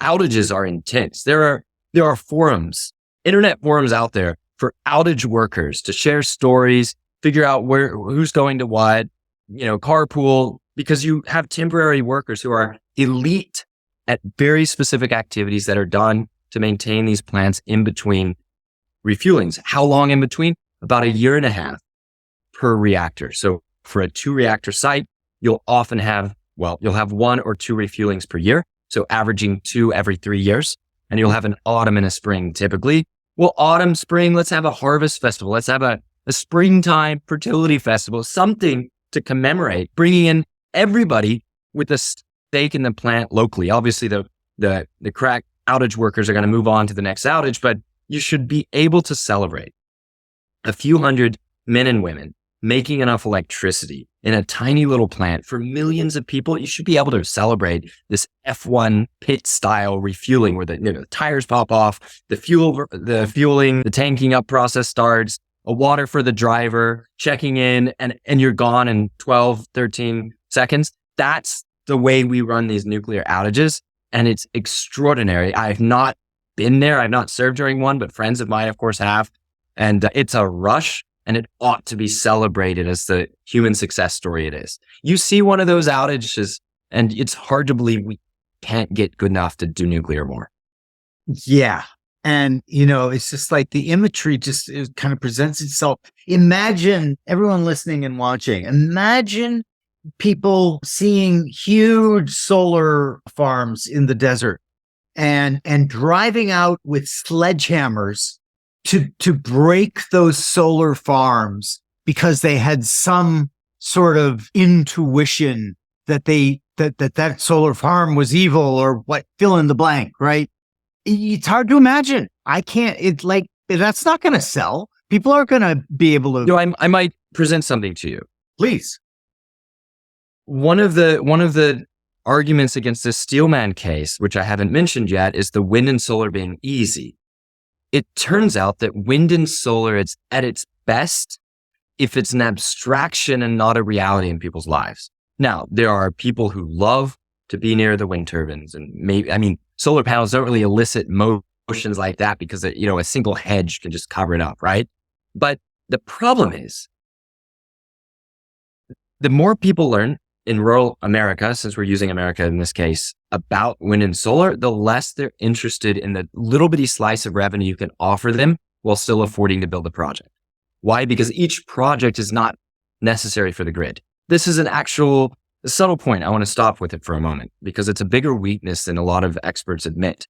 Outages are intense. There are forums, internet forums out there for outage workers to share stories, figure out who's going to what, carpool, because you have temporary workers who are elite at very specific activities that are done to maintain these plants in between refuelings. How long in between? About 1.5 years per reactor. So for a 2-reactor site, you'll often have 1 or 2 refuelings per year. So averaging 2 every 3 years. And you'll have an autumn and a spring typically. Well, autumn, spring, let's have a harvest festival. Let's have a springtime fertility festival, something to commemorate, bringing in everybody with a stake in the plant locally. Obviously, the crack outage workers are going to move on to the next outage, but you should be able to celebrate a few hundred men and women making enough electricity in a tiny little plant for millions of people. You should be able to celebrate this F1 pit style refueling where the tires pop off, the fueling, the tanking up process starts, a water for the driver, checking in, and you're gone in 12, 13 seconds. That's the way we run these nuclear outages. And it's extraordinary. I've not been there. I've not served during one, but friends of mine, of course, have. And it's a rush. And it ought to be celebrated as the human success story it is. You see one of those outages, and it's hard to believe we can't get good enough to do nuclear more. Yeah. And, it's just like the imagery it kind of presents itself. Imagine everyone listening and watching. Imagine people seeing huge solar farms in the desert and driving out with sledgehammers to break those solar farms because they had some sort of intuition that that solar farm was evil or what, fill in the blank, right? It's hard to imagine. That's not going to sell. People aren't going to be able to. I might present something to you. Please. One of the arguments against this Steelman case, which I haven't mentioned yet, is the wind and solar being easy. It turns out that wind and solar is at its best if it's an abstraction and not a reality in people's lives. Now, there are people who love to be near the wind turbines, and solar panels don't really elicit motions like that because a single hedge can just cover it up, right? But the problem is, the more people learn in rural America, since we're using America in this case, about wind and solar, the less they're interested in the little bitty slice of revenue you can offer them while still affording to build a project. Why? Because each project is not necessary for the grid. This is an actual subtle point. I want to stop with it for a moment because it's a bigger weakness than a lot of experts admit.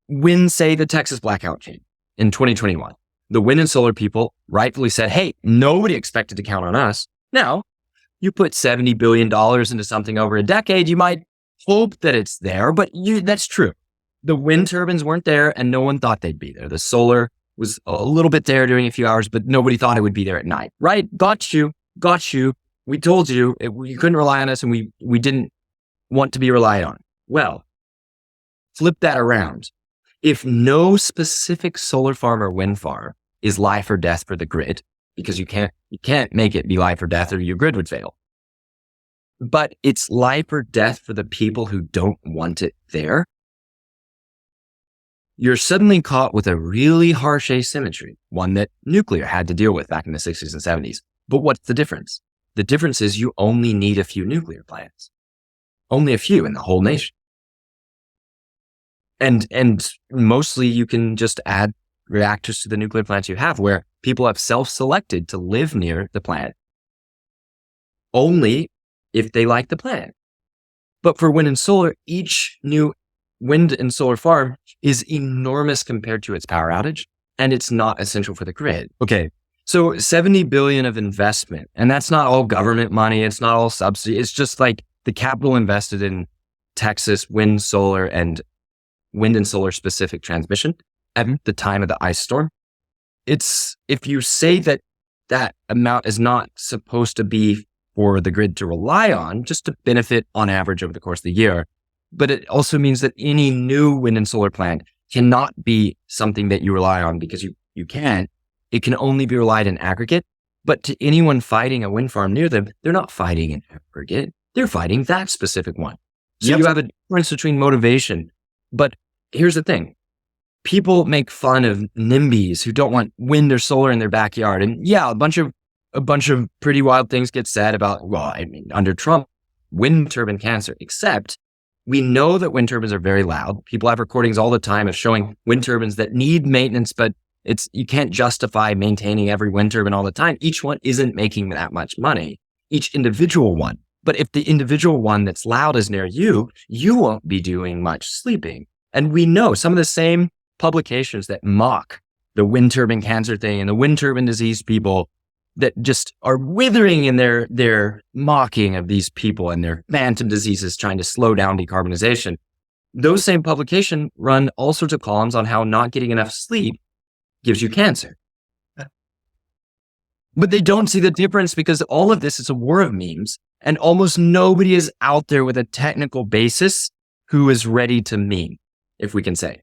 When, say, the Texas blackout came in 2021, the wind and solar people rightfully said, hey, nobody expected to count on us. Now, you put $70 billion into something over a decade, you might hope that it's there, but that's true. The wind turbines weren't there and no one thought they'd be there. The solar was a little bit there during a few hours, but nobody thought it would be there at night, right? Got you. We told you you couldn't rely on us and we didn't want to be relied on. Well, flip that around. If no specific solar farm or wind farm is life or death for the grid, because you can't make it be life or death or your grid would fail. But it's life or death for the people who don't want it there. You're suddenly caught with a really harsh asymmetry, one that nuclear had to deal with back in the 60s and 70s. But what's the difference? The difference is you only need a few nuclear plants. Only a few in the whole nation. And mostly you can just add reactors to the nuclear plants you have where people have self-selected to live near the plant only if they like the plant. But for wind and solar, each new wind and solar farm is enormous compared to its power outage, and it's not essential for the grid. Okay, so $70 billion of investment, and that's not all government money, it's not all subsidy, it's just like the capital invested in Texas wind and solar specific transmission at the time of the ice storm. It's, if you say that that amount is not supposed to be for the grid to rely on, just to benefit on average over the course of the year, But it also means that any new wind and solar plant cannot be something that you rely on because you can't. It can only be relied in aggregate. But to anyone fighting a wind farm near them, they're not fighting an aggregate. They're fighting that specific one. So you have a difference between motivation. But here's the thing. People make fun of NIMBYs who don't want wind or solar in their backyard. And yeah, a bunch of pretty wild things get said about, well, I mean, under Trump, wind turbine cancer, except we know that wind turbines are very loud. People have recordings all the time of showing wind turbines that need maintenance, but you can't justify maintaining every wind turbine all the time. Each one isn't making that much money, each individual one. But if the individual one that's loud is near you, you won't be doing much sleeping. And we know some of the same publications that mock the wind turbine cancer thing and the wind turbine disease people that just are withering in their mocking of these people and their phantom diseases trying to slow down decarbonization. Those same publications run all sorts of columns on how not getting enough sleep gives you cancer. But they don't see the difference because all of this is a war of memes and almost nobody is out there with a technical basis who is ready to meme, if we can say.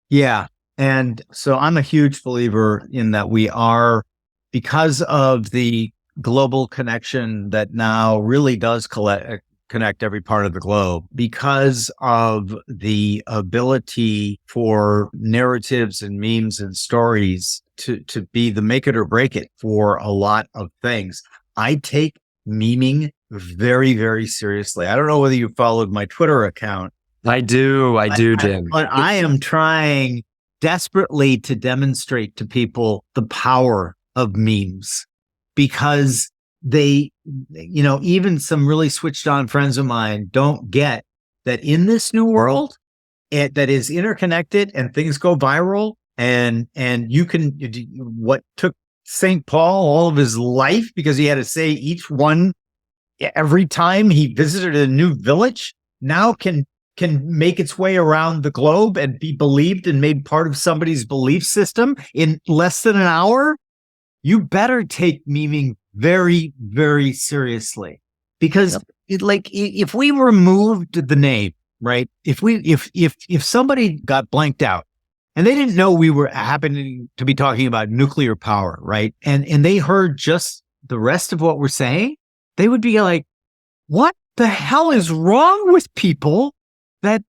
Yeah. And so I'm a huge believer in that we are, because of the global connection that now really does connect every part of the globe, because of the ability for narratives and memes and stories to be the make it or break it for a lot of things. I take memeing very, very seriously. I don't know whether you followed my Twitter account. I do, Jim. But I am trying desperately to demonstrate to people the power of memes, because they, even some really switched on friends of mine don't get that in this new world that is interconnected and things go viral and you can, what took St. Paul all of his life because he had to say each one every time he visited a new village now can make its way around the globe and be believed and made part of somebody's belief system in less than an hour. You better take memeing very, very seriously, because if we removed the name, right? If somebody got blanked out and they didn't know we were happening to be talking about nuclear power, right? And they heard just the rest of what we're saying, they would be like, what the hell is wrong with people that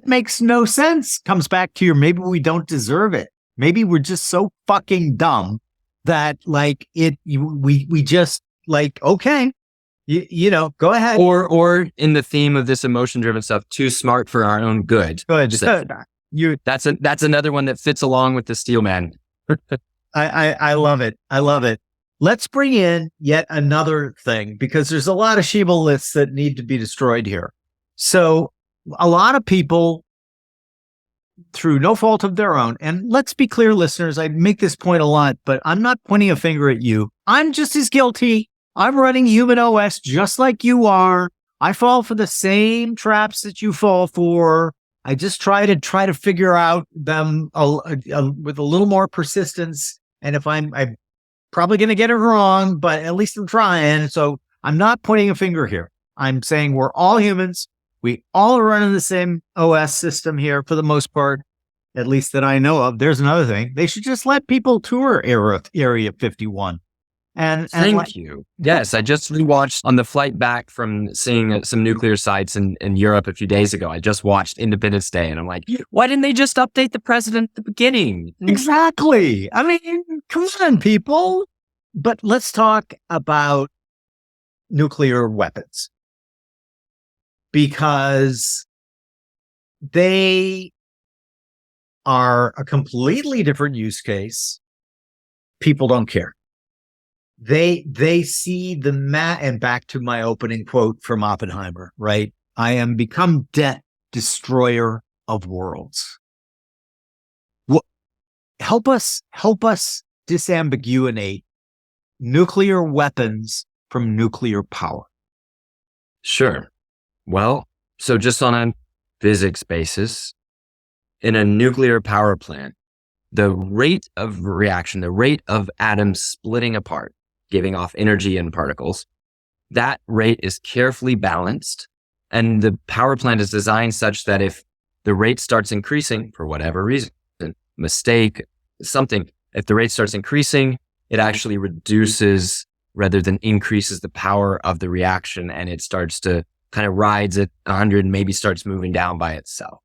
makes no sense? Comes back to maybe we don't deserve it. Maybe we're just so fucking dumb that we just okay, go ahead. Or in the theme of this emotion driven stuff, too smart for our own good. Good. That's another one that fits along with the Steelman. I love it. I love it. Let's bring in yet another thing, because there's a lot of Shibboleth lists that need to be destroyed here. So a lot of people, through no fault of their own, and let's be clear, listeners, I make this point a lot, but I'm not pointing a finger at you. I'm just as guilty. I'm running human OS just like you are. I fall for the same traps that you fall for. I just try to figure out them with a little more persistence. And if I'm probably going to get it wrong, but at least I'm trying. So I'm not pointing a finger here. I'm saying we're all humans. We all are running the same OS system here for the most part, at least that I know of. There's another thing. They should just let people tour Area 51. Thank you. Yes, I just rewatched on the flight back from seeing some nuclear sites in Europe a few days ago. I just watched Independence Day and I'm like, why didn't they just update the president at the beginning? Exactly. I mean, come on, people. But let's talk about nuclear weapons, because they are a completely different use case. People don't care. They see and back to my opening quote from Oppenheimer, right? I am become death, destroyer of worlds. Help us disambiguate nuclear weapons from nuclear power. Sure. Well, so just on a physics basis, in a nuclear power plant, the rate of reaction, the rate of atoms splitting apart, giving off energy and particles, that rate is carefully balanced, and the power plant is designed such that if the rate starts increasing for whatever reason, mistake, something, if the rate starts increasing, it actually reduces rather than increases the power of the reaction, and it starts to kind of rides at 100 and maybe starts moving down by itself.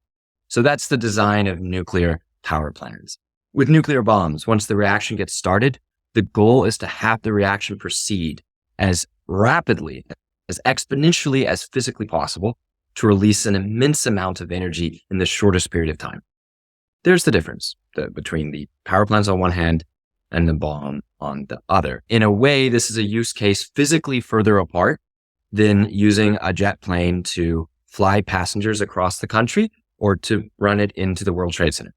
So that's the design of nuclear power plants. With nuclear bombs, once the reaction gets started, the goal is to have the reaction proceed as rapidly, as exponentially as physically possible to release an immense amount of energy in the shortest period of time. There's the difference between the power plants on one hand and the bomb on the other. In a way, this is a use case physically further apart than using a jet plane to fly passengers across the country or to run it into the World Trade Center.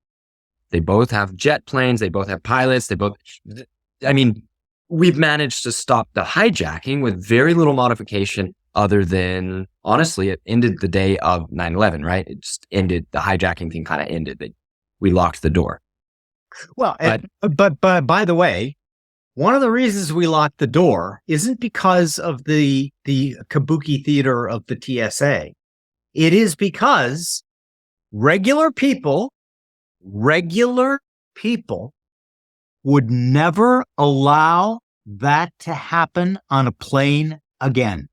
They both have jet planes. They both have pilots. We've managed to stop the hijacking with very little modification other than, honestly, it ended the day of 9/11, right? It just ended, the hijacking thing kind of ended. We locked the door. Well, but by the way, one of the reasons we locked the door isn't because of the kabuki theater of the TSA. It is because regular people would never allow that to happen on a plane again.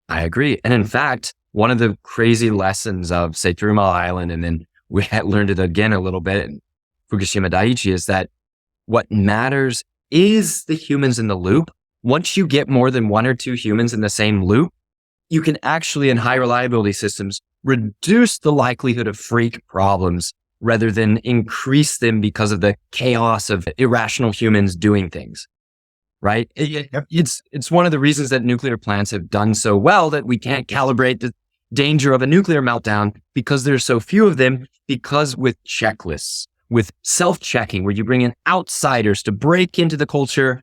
I agree. And in fact, one of the crazy lessons of, say, 3 Mile Island, and then we had learned it again a little bit in Fukushima Daiichi, is that what matters is the humans in the loop. Once you get more than 1 or 2 humans in the same loop, you can actually, in high reliability systems, reduce the likelihood of freak problems rather than increase them because of the chaos of irrational humans doing things, right? It's one of the reasons that nuclear plants have done so well that we can't calibrate the danger of a nuclear meltdown because there's so few of them, because with checklists, with self-checking, where you bring in outsiders to break into the culture,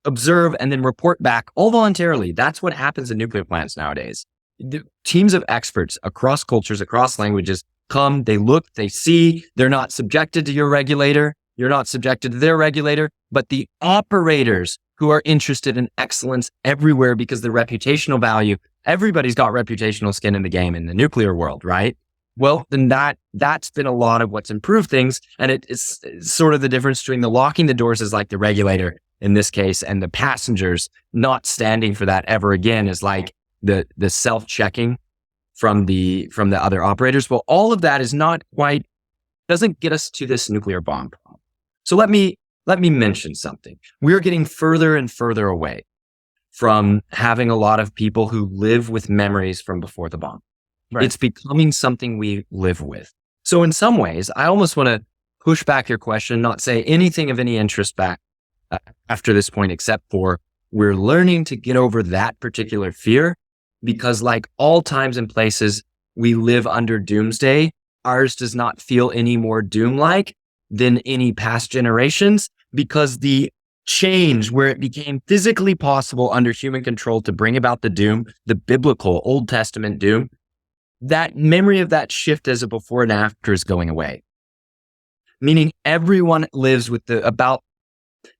observe, and then report back all voluntarily. That's what happens in nuclear plants nowadays. The teams of experts across cultures, across languages come, they look, they see, they're not subjected to your regulator. You're not subjected to their regulator, but the operators who are interested in excellence everywhere because the reputational value, everybody's got reputational skin in the game in the nuclear world, right? Well, then that's been a lot of what's improved things. And it's sort of the difference between the locking the doors is like the regulator in this case, and the passengers not standing for that ever again is like the self-checking from the other operators. Well, all of that is not quite, doesn't get us to this nuclear bomb problem. So let me mention something. We're getting further and further away from having a lot of people who live with memories from before the bomb. Right. It's becoming something we live with. So in some ways, I almost want to push back your question, not say anything of any interest back after this point, except for we're learning to get over that particular fear, because like all times and places we live under doomsday, ours does not feel any more doom-like than any past generations, because the change where it became physically possible under human control to bring about the doom, the biblical Old Testament doom, that memory of that shift as a before and after is going away. Meaning everyone lives with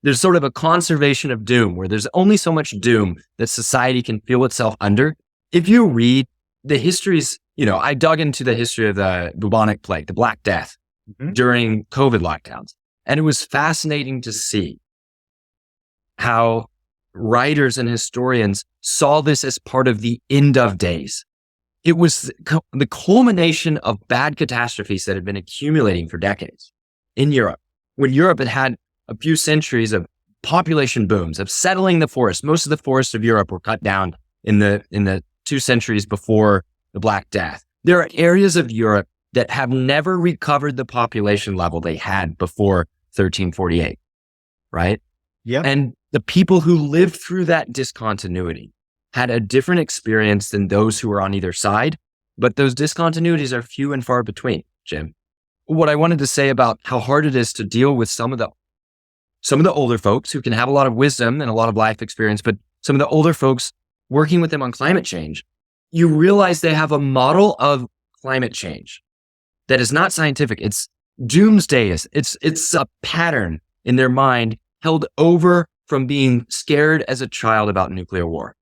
there's sort of a conservation of doom where there's only so much doom that society can feel itself under. If you read the histories, I dug into the history of the bubonic plague, the Black Death, during COVID lockdowns. And it was fascinating to see how writers and historians saw this as part of the end of days. It was the culmination of bad catastrophes that had been accumulating for decades in Europe. When Europe had had a few centuries of population booms, of settling the forest. Most of the forests of Europe were cut down in the 2 centuries before the Black Death. There are areas of Europe that have never recovered the population level they had before 1348, right? Yeah. And the people who lived through that discontinuity had a different experience than those who were on either side, but those discontinuities are few and far between, Jim. What I wanted to say about how hard it is to deal with some of the older folks who can have a lot of wisdom and a lot of life experience, but some of the older folks working with them on climate change, you realize they have a model of climate change that is not scientific. It's doomsday. It's a pattern in their mind held over from being scared as a child about nuclear war.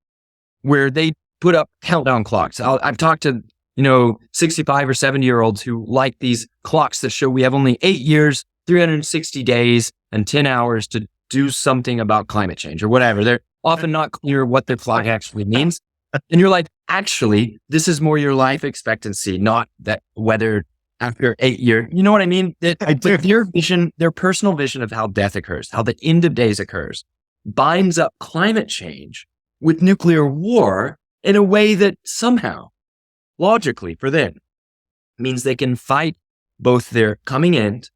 where they put up countdown clocks. I've talked to, 65 or 70-year-olds who like these clocks that show we have only 8 years, 360 days, and 10 hours to do something about climate change or whatever. They're often not clear what their clock actually means. And you're like, actually, this is more your life expectancy, not that whether after 8 years, you know what I mean? But their vision, their personal vision of how death occurs, how the end of days occurs, binds up climate change with nuclear war in a way that somehow, logically for them, means they can fight both their coming end,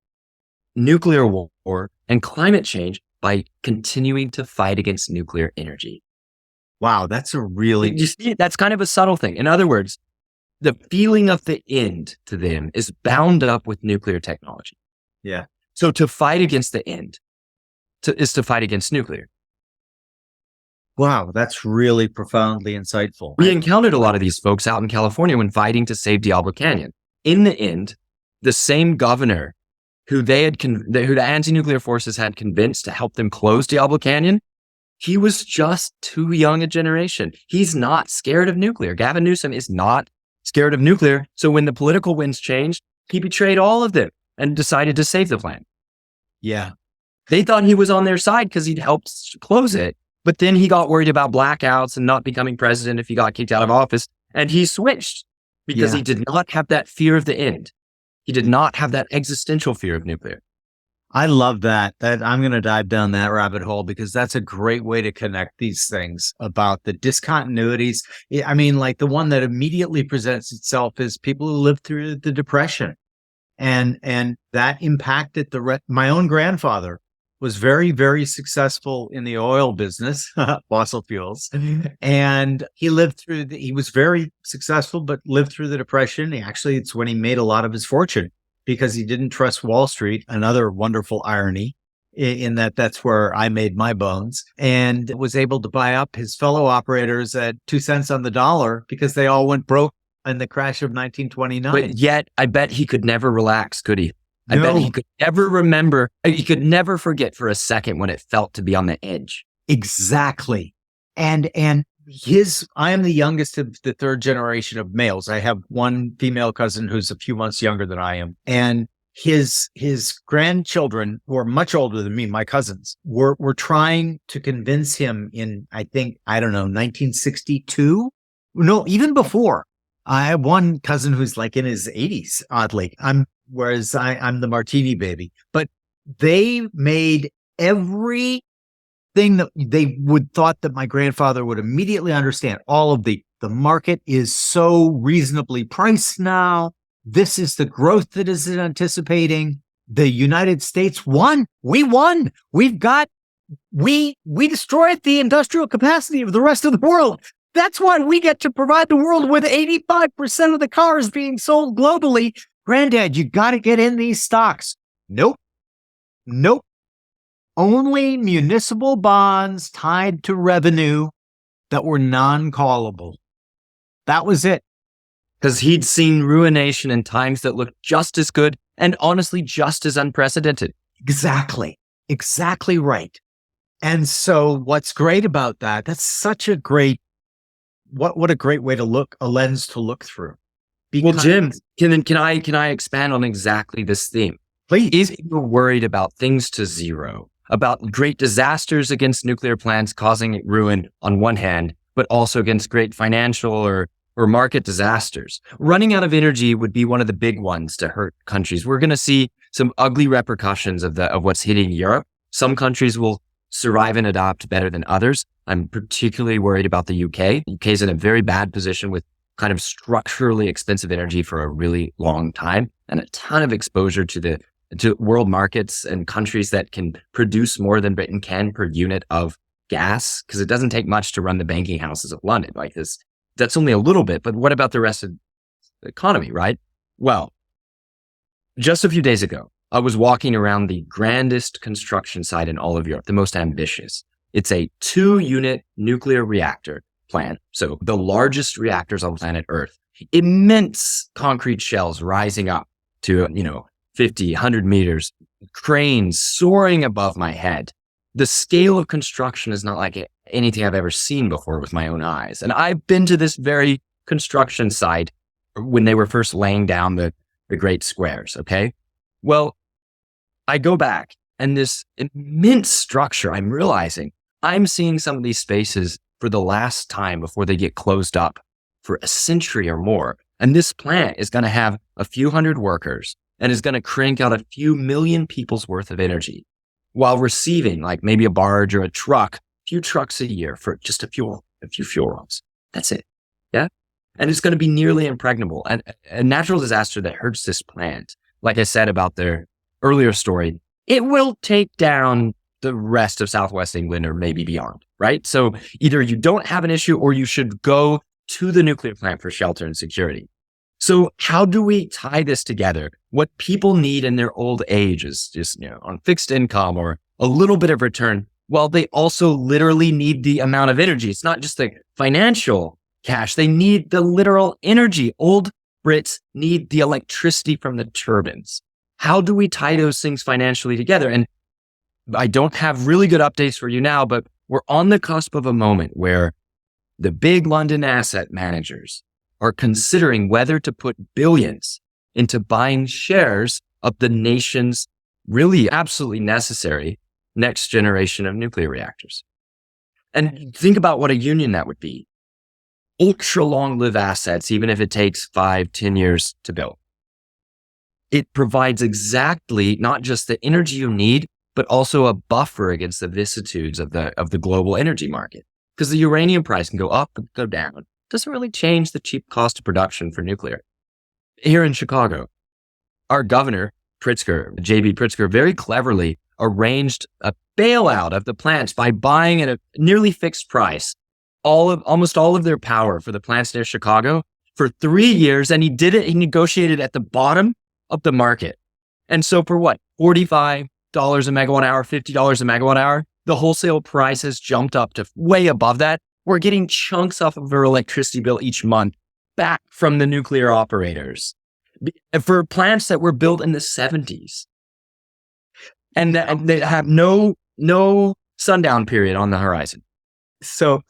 nuclear war, and climate change by continuing to fight against nuclear energy. Wow, that's a really... You see, that's kind of a subtle thing. In other words, the feeling of the end to them is bound up with nuclear technology. Yeah. So to fight against the end is to fight against nuclear. Wow, that's really profoundly insightful. We encountered a lot of these folks out in California when fighting to save Diablo Canyon. In the end, the same governor who the anti-nuclear forces had convinced to help them close Diablo Canyon, he was just too young a generation. He's not scared of nuclear. Gavin Newsom is not scared of nuclear. So when the political winds changed, he betrayed all of them and decided to save the plant. Yeah. They thought he was on their side because he'd helped close it. But then he got worried about blackouts and not becoming president if he got kicked out of office. And he switched because he did not have that fear of the end. He did not have that existential fear of nuclear. I love that. I'm going to dive down that rabbit hole because that's a great way to connect these things about the discontinuities. I mean, like the one that immediately presents itself is people who lived through the Depression, and that impacted my own grandfather was very, very successful in the oil business, fossil fuels. And he was very successful, but lived through the Depression. It's when he made a lot of his fortune because he didn't trust Wall Street. Another wonderful irony in that's where I made my bones, and was able to buy up his fellow operators at 2 cents on the dollar because they all went broke in the crash of 1929. But yet I bet he could never relax, could he? I No. bet he could never remember, he could never forget for a second when it felt to be on the edge. Exactly. And I am the youngest of the third generation of males. I have one female cousin who's a few months younger than I am. And his grandchildren, who are much older than me, my cousins, were trying to convince him in, 1962? No, even before. I have one cousin who's like in his 80s, oddly. Whereas I'm the martini baby. But they made everything that they thought that my grandfather would immediately understand. All of the market is so reasonably priced now. This is the growth that is anticipating. The United States won. We won. We destroyed the industrial capacity of the rest of the world. That's why we get to provide the world with 85% of the cars being sold globally. Granddad, you got to get in these stocks. Nope. Only municipal bonds tied to revenue that were non-callable. That was it. Because he'd seen ruination in times that looked just as good and honestly just as unprecedented. Exactly right. And so what's great about that's such a great, what a great way to a lens to look through. Well, Jim, can I expand on exactly this theme? Please. If you're worried about things to zero, about great disasters against nuclear plants causing ruin on one hand, but also against great financial or market disasters, running out of energy would be one of the big ones to hurt countries. We're going to see some ugly repercussions of what's hitting Europe. Some countries will survive and adapt better than others. I'm particularly worried about the UK. The UK is in a very bad position with kind of structurally expensive energy for a really long time and a ton of exposure to world markets and countries that can produce more than Britain can per unit of gas, because it doesn't take much to run the banking houses of London like this. That's only a little bit, but what about the rest of the economy, right? Well, just a few days ago, I was walking around the grandest construction site in all of Europe, the most ambitious. It's a 2-unit nuclear reactor plant. So the largest reactors on planet Earth, immense concrete shells rising up to, 50, 100 meters, cranes soaring above my head. The scale of construction is not like anything I've ever seen before with my own eyes. And I've been to this very construction site when they were first laying down the great squares. Okay. Well, I go back and this immense structure, I'm realizing I'm seeing some of these spaces for the last time before they get closed up for a century or more. And this plant is going to have a few hundred workers and is going to crank out a few million people's worth of energy while receiving like maybe a barge or a few trucks a year for just a few fuel rods. That's it. Yeah. And it's going to be nearly impregnable. And a natural disaster that hurts this plant, like I said about their earlier story, it will take down the rest of Southwest England or maybe beyond, right? So either you don't have an issue or you should go to the nuclear plant for shelter and security. So how do we tie this together? What people need in their old age is just, on fixed income or a little bit of return. Well, they also literally need the amount of energy. It's not just the financial cash. They need the literal energy. Old Brits need the electricity from the turbines. How do we tie those things financially together? And I don't have really good updates for you now, but we're on the cusp of a moment where the big London asset managers are considering whether to put billions into buying shares of the nation's really absolutely necessary next generation of nuclear reactors. And think about what a union that would be. Ultra long-lived assets, even if it takes 5-10 years to build. It provides exactly not just the energy you need, but also a buffer against the vicissitudes of the global energy market. Because the uranium price can go up and go down. It doesn't really change the cheap cost of production for nuclear. Here in Chicago, our governor, Pritzker, J.B. Pritzker, very cleverly arranged a bailout of the plants by buying at a nearly fixed price almost all of their power for the plants near Chicago for 3 years. And he negotiated at the bottom of the market. And so for what? $45 a megawatt hour, $50 a megawatt hour. The wholesale price has jumped up to way above that. We're getting chunks off of our electricity bill each month back from the nuclear operators for plants that were built in the 70s. And they have no sundown period on the horizon. So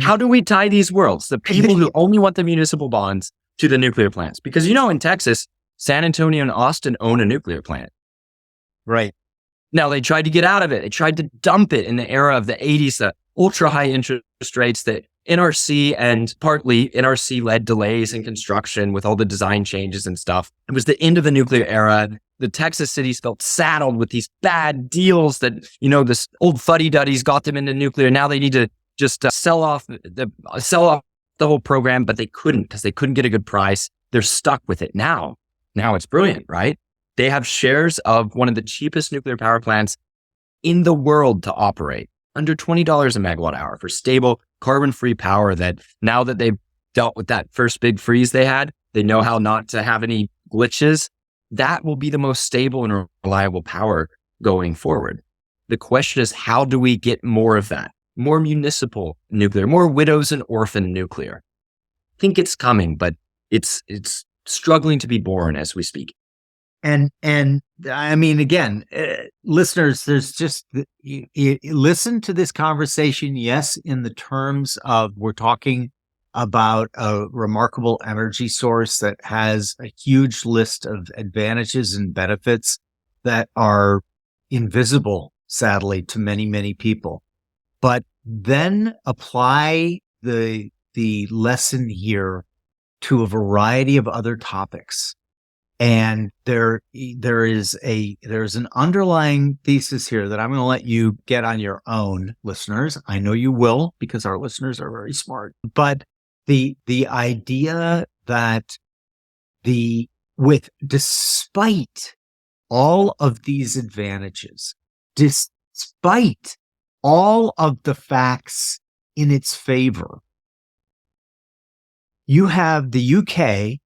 how do we tie these worlds? The people who only want the municipal bonds to the nuclear plants. Because in Texas, San Antonio and Austin own a nuclear plant. right. Now, they tried to get out of it. They tried to dump it in the era of the 80s, the ultra high interest rates that NRC and partly NRC led delays in construction with all the design changes and stuff. It was the end of the nuclear era. The Texas cities felt saddled with these bad deals that, this old fuddy-duddies got them into nuclear. Now they need to just sell off the whole program, but they couldn't because they couldn't get a good price. They're stuck with it now. Now it's brilliant, right? They have shares of one of the cheapest nuclear power plants in the world to operate, under $20 a megawatt hour for stable carbon-free power that now that they've dealt with that first big freeze they had, they know how not to have any glitches. That will be the most stable and reliable power going forward. The question is, how do we get more of that? More municipal nuclear, more widows and orphan nuclear. I think it's coming, but it's struggling to be born as we speak. And I mean, again, listeners, there's just, you listen to this conversation, yes, in the terms of we're talking about a remarkable energy source that has a huge list of advantages and benefits that are invisible, sadly, to many, many people. But then apply the lesson here to a variety of other topics. And there's an underlying thesis here that I'm going to let you get on your own, listeners. I know you will, because our listeners are very smart. But the idea that despite all of these advantages, despite all of the facts in its favor, you have the UK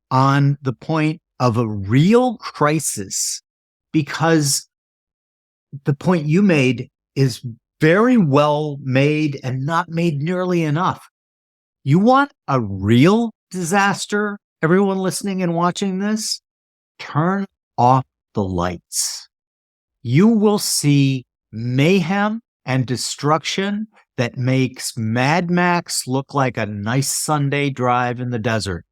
on the point of a real crisis, because the point you made is very well made and not made nearly enough. You want a real disaster, everyone listening and watching this? Turn off the lights. You will see mayhem and destruction that makes Mad Max look like a nice Sunday drive in the desert.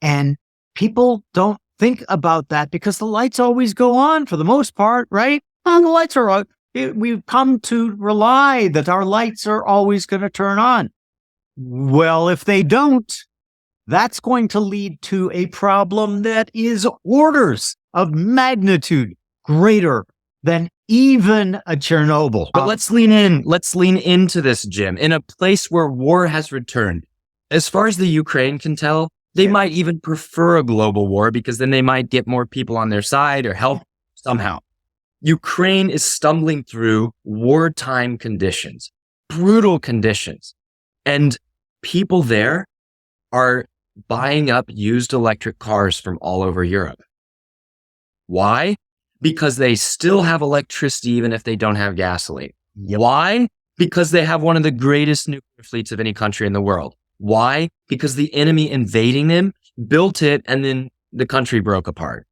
And people don't think about that because the lights always go on for the most part, right? And the lights are on. We've come to rely that our lights are always going to turn on. Well, if they don't, that's going to lead to a problem that is orders of magnitude greater than even a Chernobyl. But let's lean in. Let's lean into this, Jim. In a place where war has returned, as far as the Ukraine can tell, they might even prefer a global war because then they might get more people on their side or help somehow. Ukraine is stumbling through wartime conditions, brutal conditions, and people there are buying up used electric cars from all over Europe. Why? Because they still have electricity even if they don't have gasoline. Why? Because they have one of the greatest nuclear fleets of any country in the world. Why? Because the enemy invading them built it and then the country broke apart.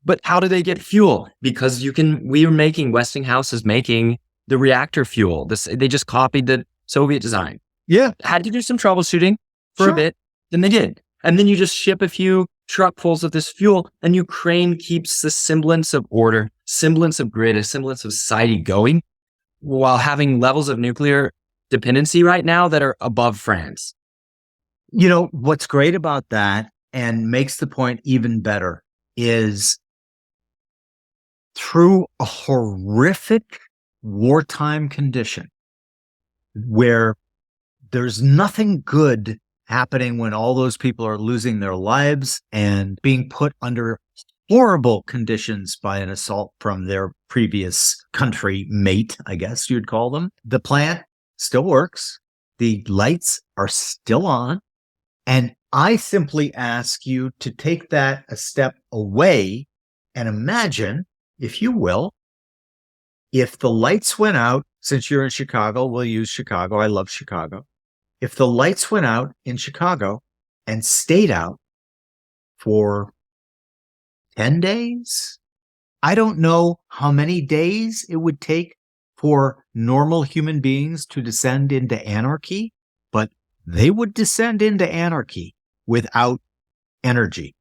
But how do they get fuel? Because Westinghouse is making the reactor fuel. They just copied the Soviet design. Yeah. Had to do some troubleshooting for a bit. Then they did. And then you just ship a few truckfuls of this fuel and Ukraine keeps the semblance of order, semblance of grid, a semblance of society going while having levels of nuclear dependency right now that are above France. You know, what's great about that and makes the point even better is through a horrific wartime condition where there's nothing good happening when all those people are losing their lives and being put under horrible conditions by an assault from their previous country mate, I guess you'd call them. The plant still works. The lights are still on. And I simply ask you to take that a step away and imagine, if you will, if the lights went out, since you're in Chicago, we'll use Chicago. I love Chicago. If the lights went out in Chicago and stayed out for 10 days, I don't know how many days it would take for normal human beings to descend into anarchy, but they would descend into anarchy without energy.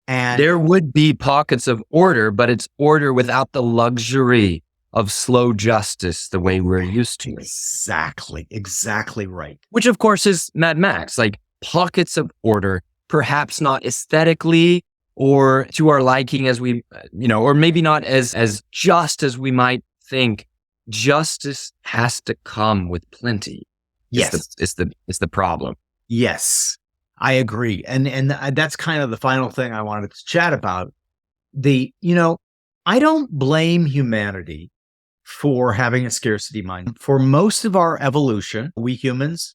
And there would be pockets of order, but it's order without the luxury of slow justice the way we're used to. Exactly right. Which of course is Mad Max, like pockets of order, perhaps not aesthetically or to our liking as we, or maybe not as just as we might think. Justice has to come with plenty. Yes. It's the problem. Yes, I agree. And that's kind of the final thing I wanted to chat about. I don't blame humanity for having a scarcity mind. For most of our evolution, we humans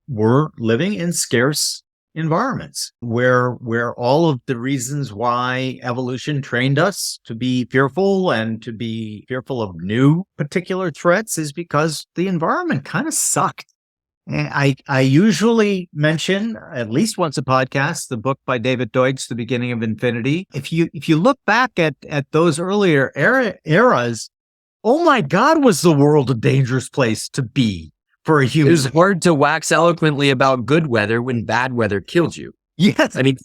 were living in scarce environments where all of the reasons why evolution trained us to be fearful and to be fearful of new particular threats is because the environment kind of sucked. And I usually mention at least once a podcast the book by David Deutsch, The Beginning of Infinity. If you look back at those earlier eras, oh my God, was the world a dangerous place to be for a human? It was hard to wax eloquently about good weather when bad weather killed you. Yes, I mean,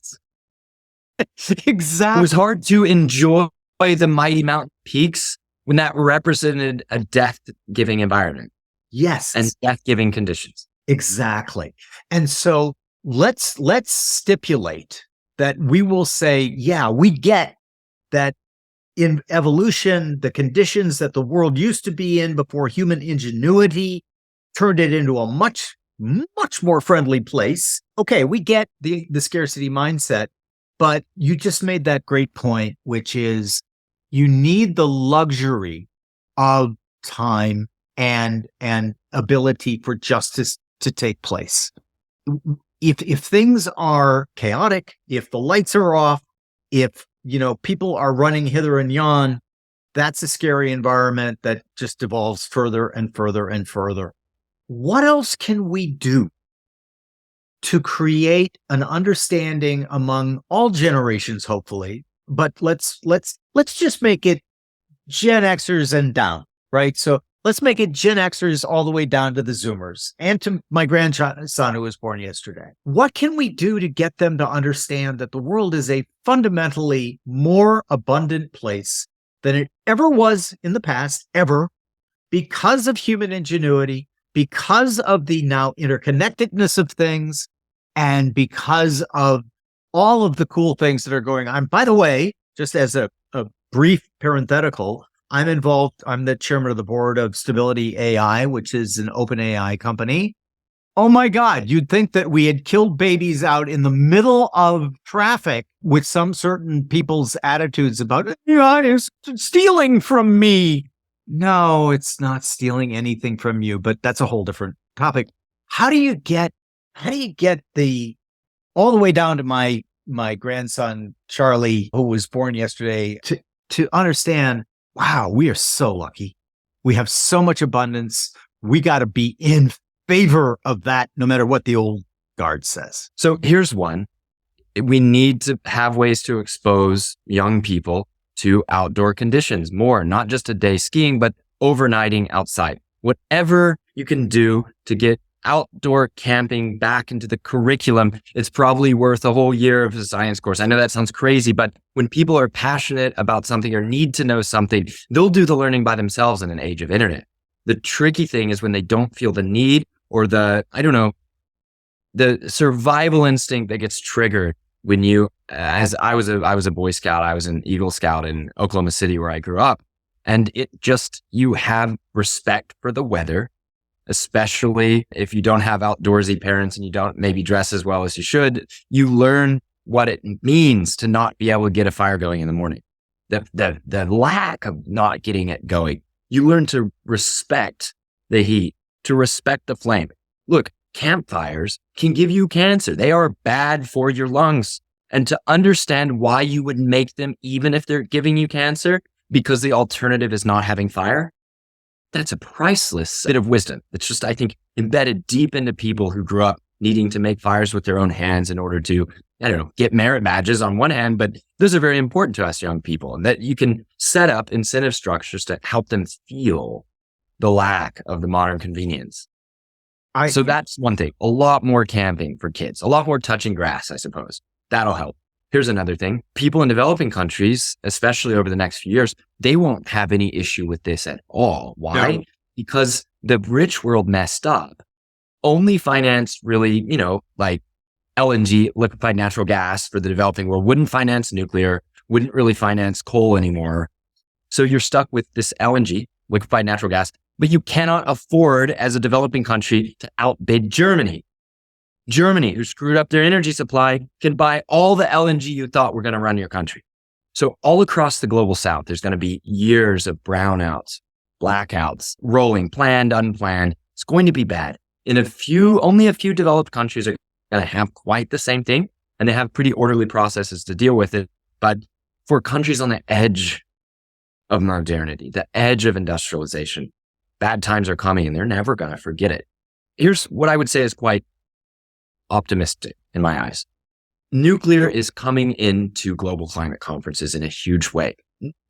exactly. It was hard to enjoy the mighty mountain peaks when that represented a death-giving environment. Yes, and death-giving conditions. Exactly. And so let's stipulate that we will say, yeah, we get that in evolution, the conditions that the world used to be in before human ingenuity turned it into a much, much more friendly place. Okay, we get the scarcity mindset, but you just made that great point, which is you need the luxury of time and ability for justice to take place. If things are chaotic, if the lights are off, if people are running hither and yon, that's a scary environment that just evolves further and further and further. What else can we do to create an understanding among all generations, hopefully? But let's just make it Gen Xers and down, right? So let's make it Gen Xers all the way down to the Zoomers and to my grandson who was born yesterday. What can we do to get them to understand that the world is a fundamentally more abundant place than it ever was in the past, ever, because of human ingenuity, because of the now interconnectedness of things, and because of all of the cool things that are going on. By the way, just as a brief parenthetical, I'm the chairman of the board of Stability AI, which is an open AI company. Oh my God, you'd think that we had killed babies out in the middle of traffic with some certain people's attitudes about it's stealing from me. No, it's not stealing anything from you, but that's a whole different topic. How do you get all the way down to my grandson, Charlie, who was born yesterday, to understand, wow, we are so lucky. We have so much abundance. We got to be in favor of that, no matter what the old guard says. So here's one. We need to have ways to expose young people to outdoor conditions more, not just a day skiing, but overnighting outside. Whatever you can do to get outdoor camping back into the curriculum, it's probably worth a whole year of a science course. I know that sounds crazy, but when people are passionate about something or need to know something, they'll do the learning by themselves in an age of internet. The tricky thing is when they don't feel the need or the survival instinct that gets triggered when you, as I was a Boy Scout, I was an Eagle Scout in Oklahoma City where I grew up. And you have respect for the weather, especially if you don't have outdoorsy parents and you don't maybe dress as well as you should. You learn what it means to not be able to get a fire going in the morning. The lack of not getting it going. You learn to respect the heat, to respect the flame. Look, campfires can give you cancer. They are bad for your lungs. And to understand why you would make them, even if they're giving you cancer, because the alternative is not having fire, that's a priceless bit of wisdom. It's just, I think, embedded deep into people who grew up needing to make fires with their own hands in order to, get merit badges on one hand, but those are very important to us young people, and that you can set up incentive structures to help them feel the lack of the modern convenience. So that's one thing. A lot more camping for kids, a lot more touching grass, I suppose. That'll help. Here's another thing. People in developing countries, especially over the next few years, they won't have any issue with this at all. Why? No. Because the rich world messed up. Only financed really, like LNG, liquefied natural gas for the developing world, wouldn't finance nuclear, wouldn't really finance coal anymore. So you're stuck with this LNG, liquefied natural gas, but you cannot afford as a developing country to outbid Germany. Germany, who screwed up their energy supply, can buy all the LNG you thought were going to run your country. So all across the global south, there's going to be years of brownouts, blackouts, rolling, planned, unplanned. It's going to be bad. Only a few developed countries are going to have quite the same thing, and they have pretty orderly processes to deal with it. But for countries on the edge of modernity, the edge of industrialization, bad times are coming and they're never going to forget it. Here's what I would say is quite optimistic in my eyes. Nuclear is coming into global climate conferences in a huge way.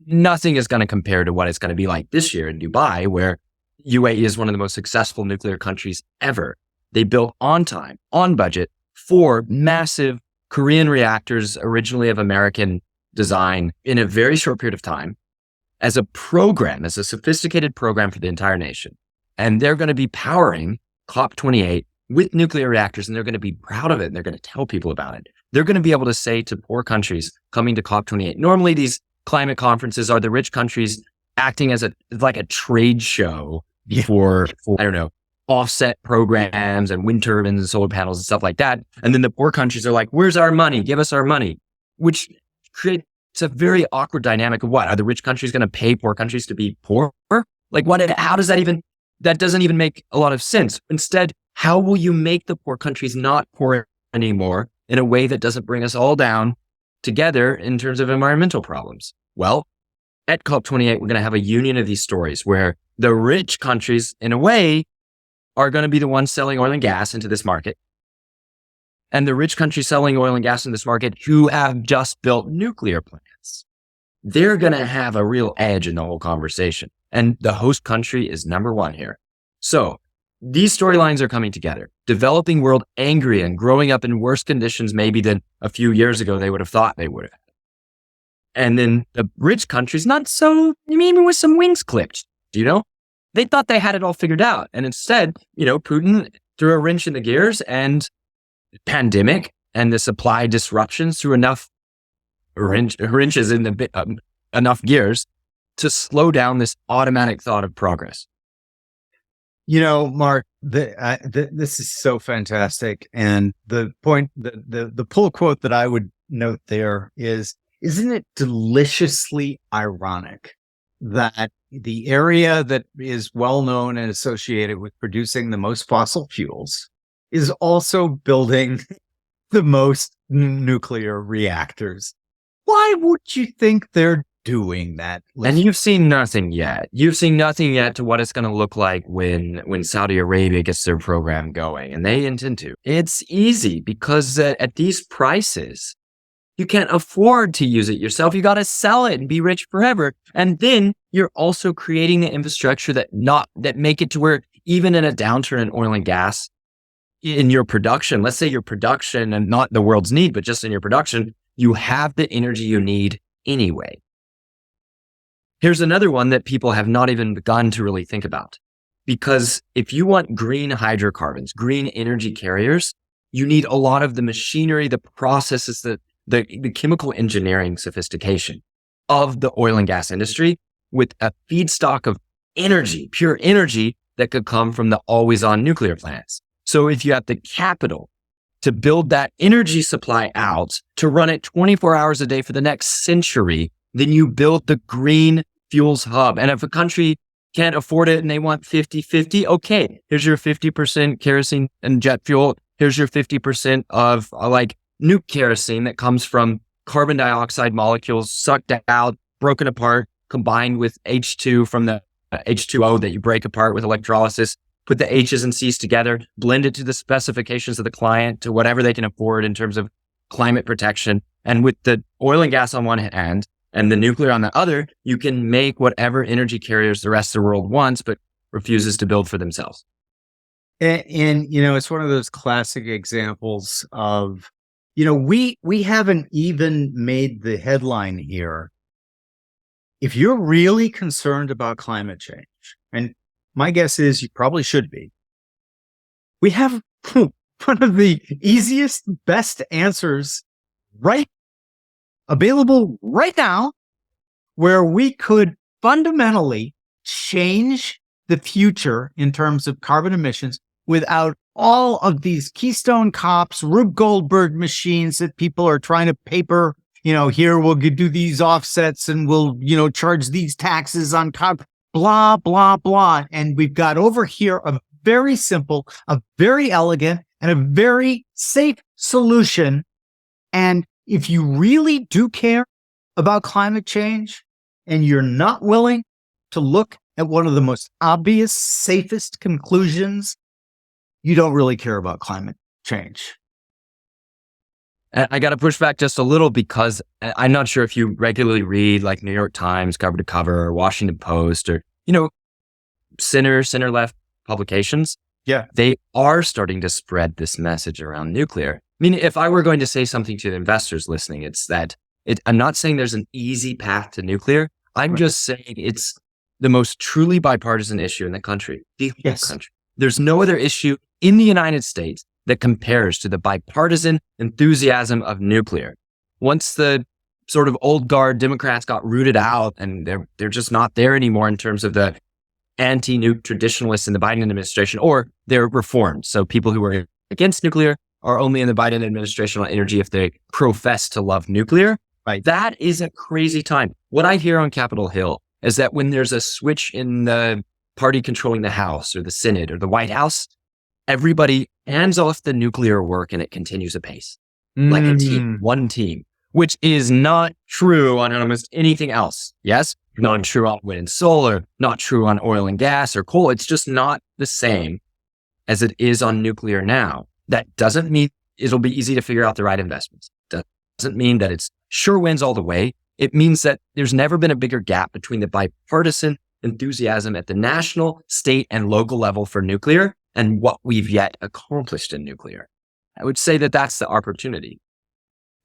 Nothing is going to compare to what it's going to be like this year in Dubai, where UAE is one of the most successful nuclear countries ever. They built on time, on budget, 4 massive Korean reactors, originally of American design, in a very short period of time, as a program, as a sophisticated program for the entire nation. And they're going to be powering COP28 with nuclear reactors, and they're going to be proud of it, and they're going to tell people about it. They're going to be able to say to poor countries coming to COP28, normally these climate conferences are the rich countries acting as like a trade show for offset programs and wind turbines and solar panels and stuff like that. And then the poor countries are like, where's our money? Give us our money, which creates a very awkward dynamic of what? Are the rich countries going to pay poor countries to be poor? Like how does that doesn't even make a lot of sense. Instead, how will you make the poor countries not poor anymore in a way that doesn't bring us all down together in terms of environmental problems? Well, at COP28, we're going to have a union of these stories where the rich countries, in a way, are going to be the ones selling oil and gas into this market. And the rich countries selling oil and gas in this market who have just built nuclear plants, they're going to have a real edge in the whole conversation. And the host country is number one here. So these storylines are coming together. Developing world angry and growing up in worse conditions maybe than a few years ago they would have thought they would have. And then the rich countries, not so, maybe with some wings clipped, They thought they had it all figured out. And instead, Putin threw a wrench in the gears, and pandemic and the supply disruptions threw enough wrenches in the enough gears to slow down this automatic thought of progress. Mark, this is so fantastic. And the point, the pull quote that I would note there is, isn't it deliciously ironic that the area that is well known and associated with producing the most fossil fuels is also building the most nuclear reactors? Why would you think they're doing that? And you've seen nothing yet. You've seen nothing yet to what it's going to look like when Saudi Arabia gets their program going, and they intend to. It's easy because at these prices, you can't afford to use it yourself. You got to sell it and be rich forever. And then you're also creating the infrastructure that make it to where even in a downturn in oil and gas, in your production, let's say your production and not the world's need, but just in your production, you have the energy you need anyway. Here's another one that people have not even begun to really think about. Because if you want green hydrocarbons, green energy carriers, you need a lot of the machinery, the processes, the chemical engineering sophistication of the oil and gas industry with a feedstock of energy, pure energy that could come from the always-on nuclear plants. So if you have the capital to build that energy supply out, to run it 24 hours a day for the next century, then you build the green fuels hub. And if a country can't afford it and they want 50-50, okay, here's your 50% kerosene and jet fuel. Here's your 50% of nuke kerosene that comes from carbon dioxide molecules sucked out, broken apart, combined with H2 from the H2O that you break apart with electrolysis. Put the H's and C's together, blend it to the specifications of the client, to whatever they can afford in terms of climate protection. And with the oil and gas on one hand and the nuclear on the other, you can make whatever energy carriers the rest of the world wants, but refuses to build for themselves. And it's one of those classic examples of, we haven't even made the headline here. If you're really concerned about climate change, and my guess is you probably should be, we have one of the easiest, best answers available right now, where we could fundamentally change the future in terms of carbon emissions without all of these Keystone Cops, Rube Goldberg machines that people are trying to paper. Here we'll do these offsets and we'll, charge these taxes on carbon, blah, blah, blah. And we've got over here a very simple, a very elegant, and a very safe solution. And if you really do care about climate change and you're not willing to look at one of the most obvious, safest conclusions, you don't really care about climate change. I got to push back just a little because I'm not sure if you regularly read like New York Times cover to cover or Washington Post or, center left publications. Yeah. They are starting to spread this message around nuclear. I mean, if I were going to say something to the investors listening, it's that I'm not saying there's an easy path to nuclear. I'm just saying it's the most truly bipartisan issue in the country, the whole country. There's no other issue in the United States that compares to the bipartisan enthusiasm of nuclear. Once the sort of old guard Democrats got rooted out and they're just not there anymore in terms of the anti-nuke traditionalists in the Biden administration, or they're reformed. So people who are against nuclear are only in the Biden administration on energy if they profess to love nuclear. Right. That is a crazy time. What I hear on Capitol Hill is that when there's a switch in the party controlling the House or the Senate or the White House, everybody hands off the nuclear work and it continues apace. Like a team, one team, which is not true on almost anything else. Yes? Not true on wind and solar, not true on oil and gas or coal. It's just not the same as it is on nuclear now. That doesn't mean it'll be easy to figure out the right investments. Doesn't mean that it's sure wins all the way. It means that there's never been a bigger gap between the bipartisan enthusiasm at the national, state, and local level for nuclear and what we've yet accomplished in nuclear. I would say that that's the opportunity.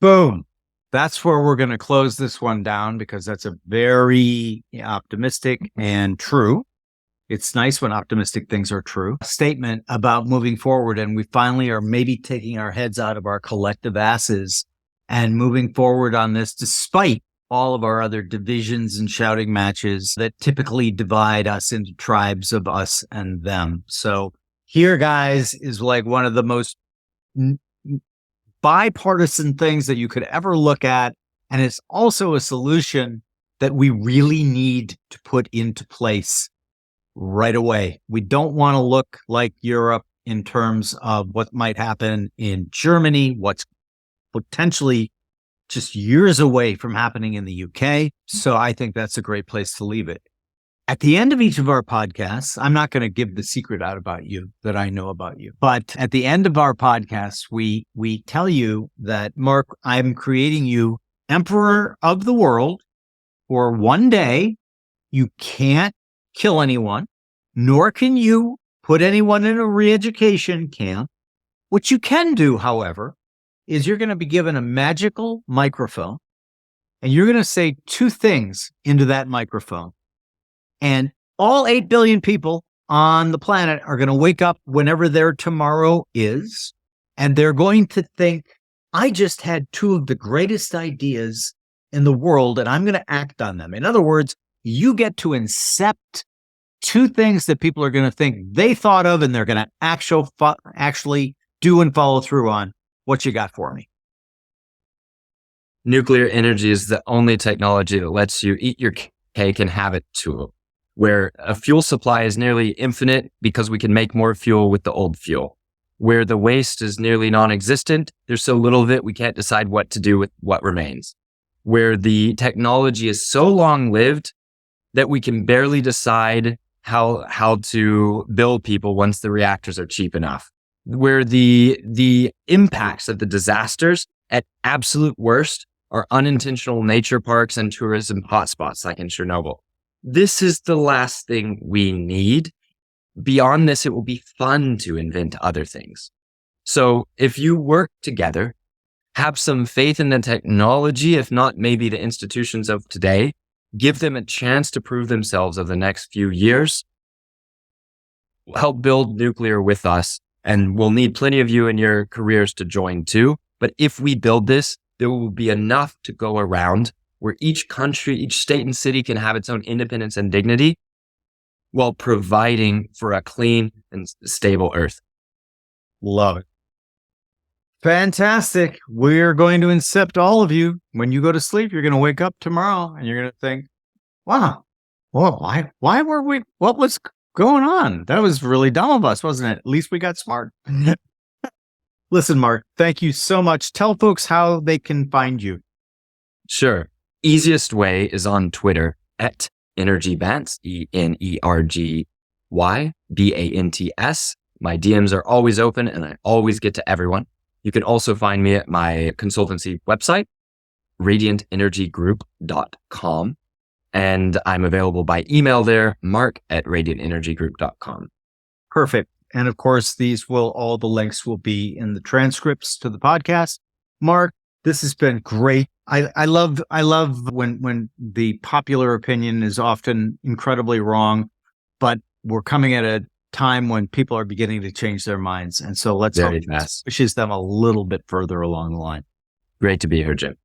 Boom. That's where we're going to close this one down because that's a very optimistic and true. It's nice when optimistic things are true. Statement about moving forward. And we finally are maybe taking our heads out of our collective asses and moving forward on this, despite all of our other divisions and shouting matches that typically divide us into tribes of us and them. So here, guys, is like one of the most bipartisan things that you could ever look at. And it's also a solution that we really need to put into place right away. We don't want to look like Europe in terms of what might happen in Germany, what's potentially just years away from happening in the UK. So I think that's a great place to leave it. At the end of each of our podcasts, I'm not going to give the secret out about you that I know about you, but at the end of our podcasts, we tell you that, Mark, I'm creating you emperor of the world for one day. You can't kill anyone, nor can you put anyone in a re-education camp. What you can do, however, is you're going to be given a magical microphone and you're going to say two things into that microphone. And all 8 billion people on the planet are going to wake up whenever their tomorrow is. And they're going to think, I just had two of the greatest ideas in the world and I'm going to act on them. In other words, you get to incept two things that people are going to think they thought of and they're going to actually do and follow through on. What you got for me? Nuclear energy is the only technology that lets you eat your cake and have it too, where a fuel supply is nearly infinite because we can make more fuel with the old fuel, where the waste is nearly non-existent. There's so little of it, we can't decide what to do with what remains, where the technology is so long-lived that we can barely decide how to build people once the reactors are cheap enough, where the impacts of the disasters at absolute worst are unintentional nature parks and tourism hotspots like in Chernobyl. This is the last thing we need. Beyond this, it will be fun to invent other things. So if you work together, have some faith in the technology, if not maybe the institutions of today, give them a chance to prove themselves over the next few years, help build nuclear with us. And we'll need plenty of you in your careers to join too. But if we build this, there will be enough to go around where each country, each state and city can have its own independence and dignity while providing for a clean and stable Earth. Love it. Fantastic. We're going to incept all of you. When you go to sleep, you're going to wake up tomorrow and you're going to think, wow, well, why were we, what was going on? That was really dumb of us, wasn't it? At least we got smart. Listen, Mark, thank you so much. Tell folks how they can find you. Sure. Easiest way is on Twitter at EnergyBants, EnergyBants. My DMs are always open and I always get to everyone. You can also find me at my consultancy website, radiantenergygroup.com. And I'm available by email there, mark@radiantenergygroup.com. Perfect. And of course, all the links will be in the transcripts to the podcast. Mark, this has been great. I love when the popular opinion is often incredibly wrong, but we're coming at a time when people are beginning to change their minds. And so let's hope it pushes them a little bit further along the line. Great to be here, Jim.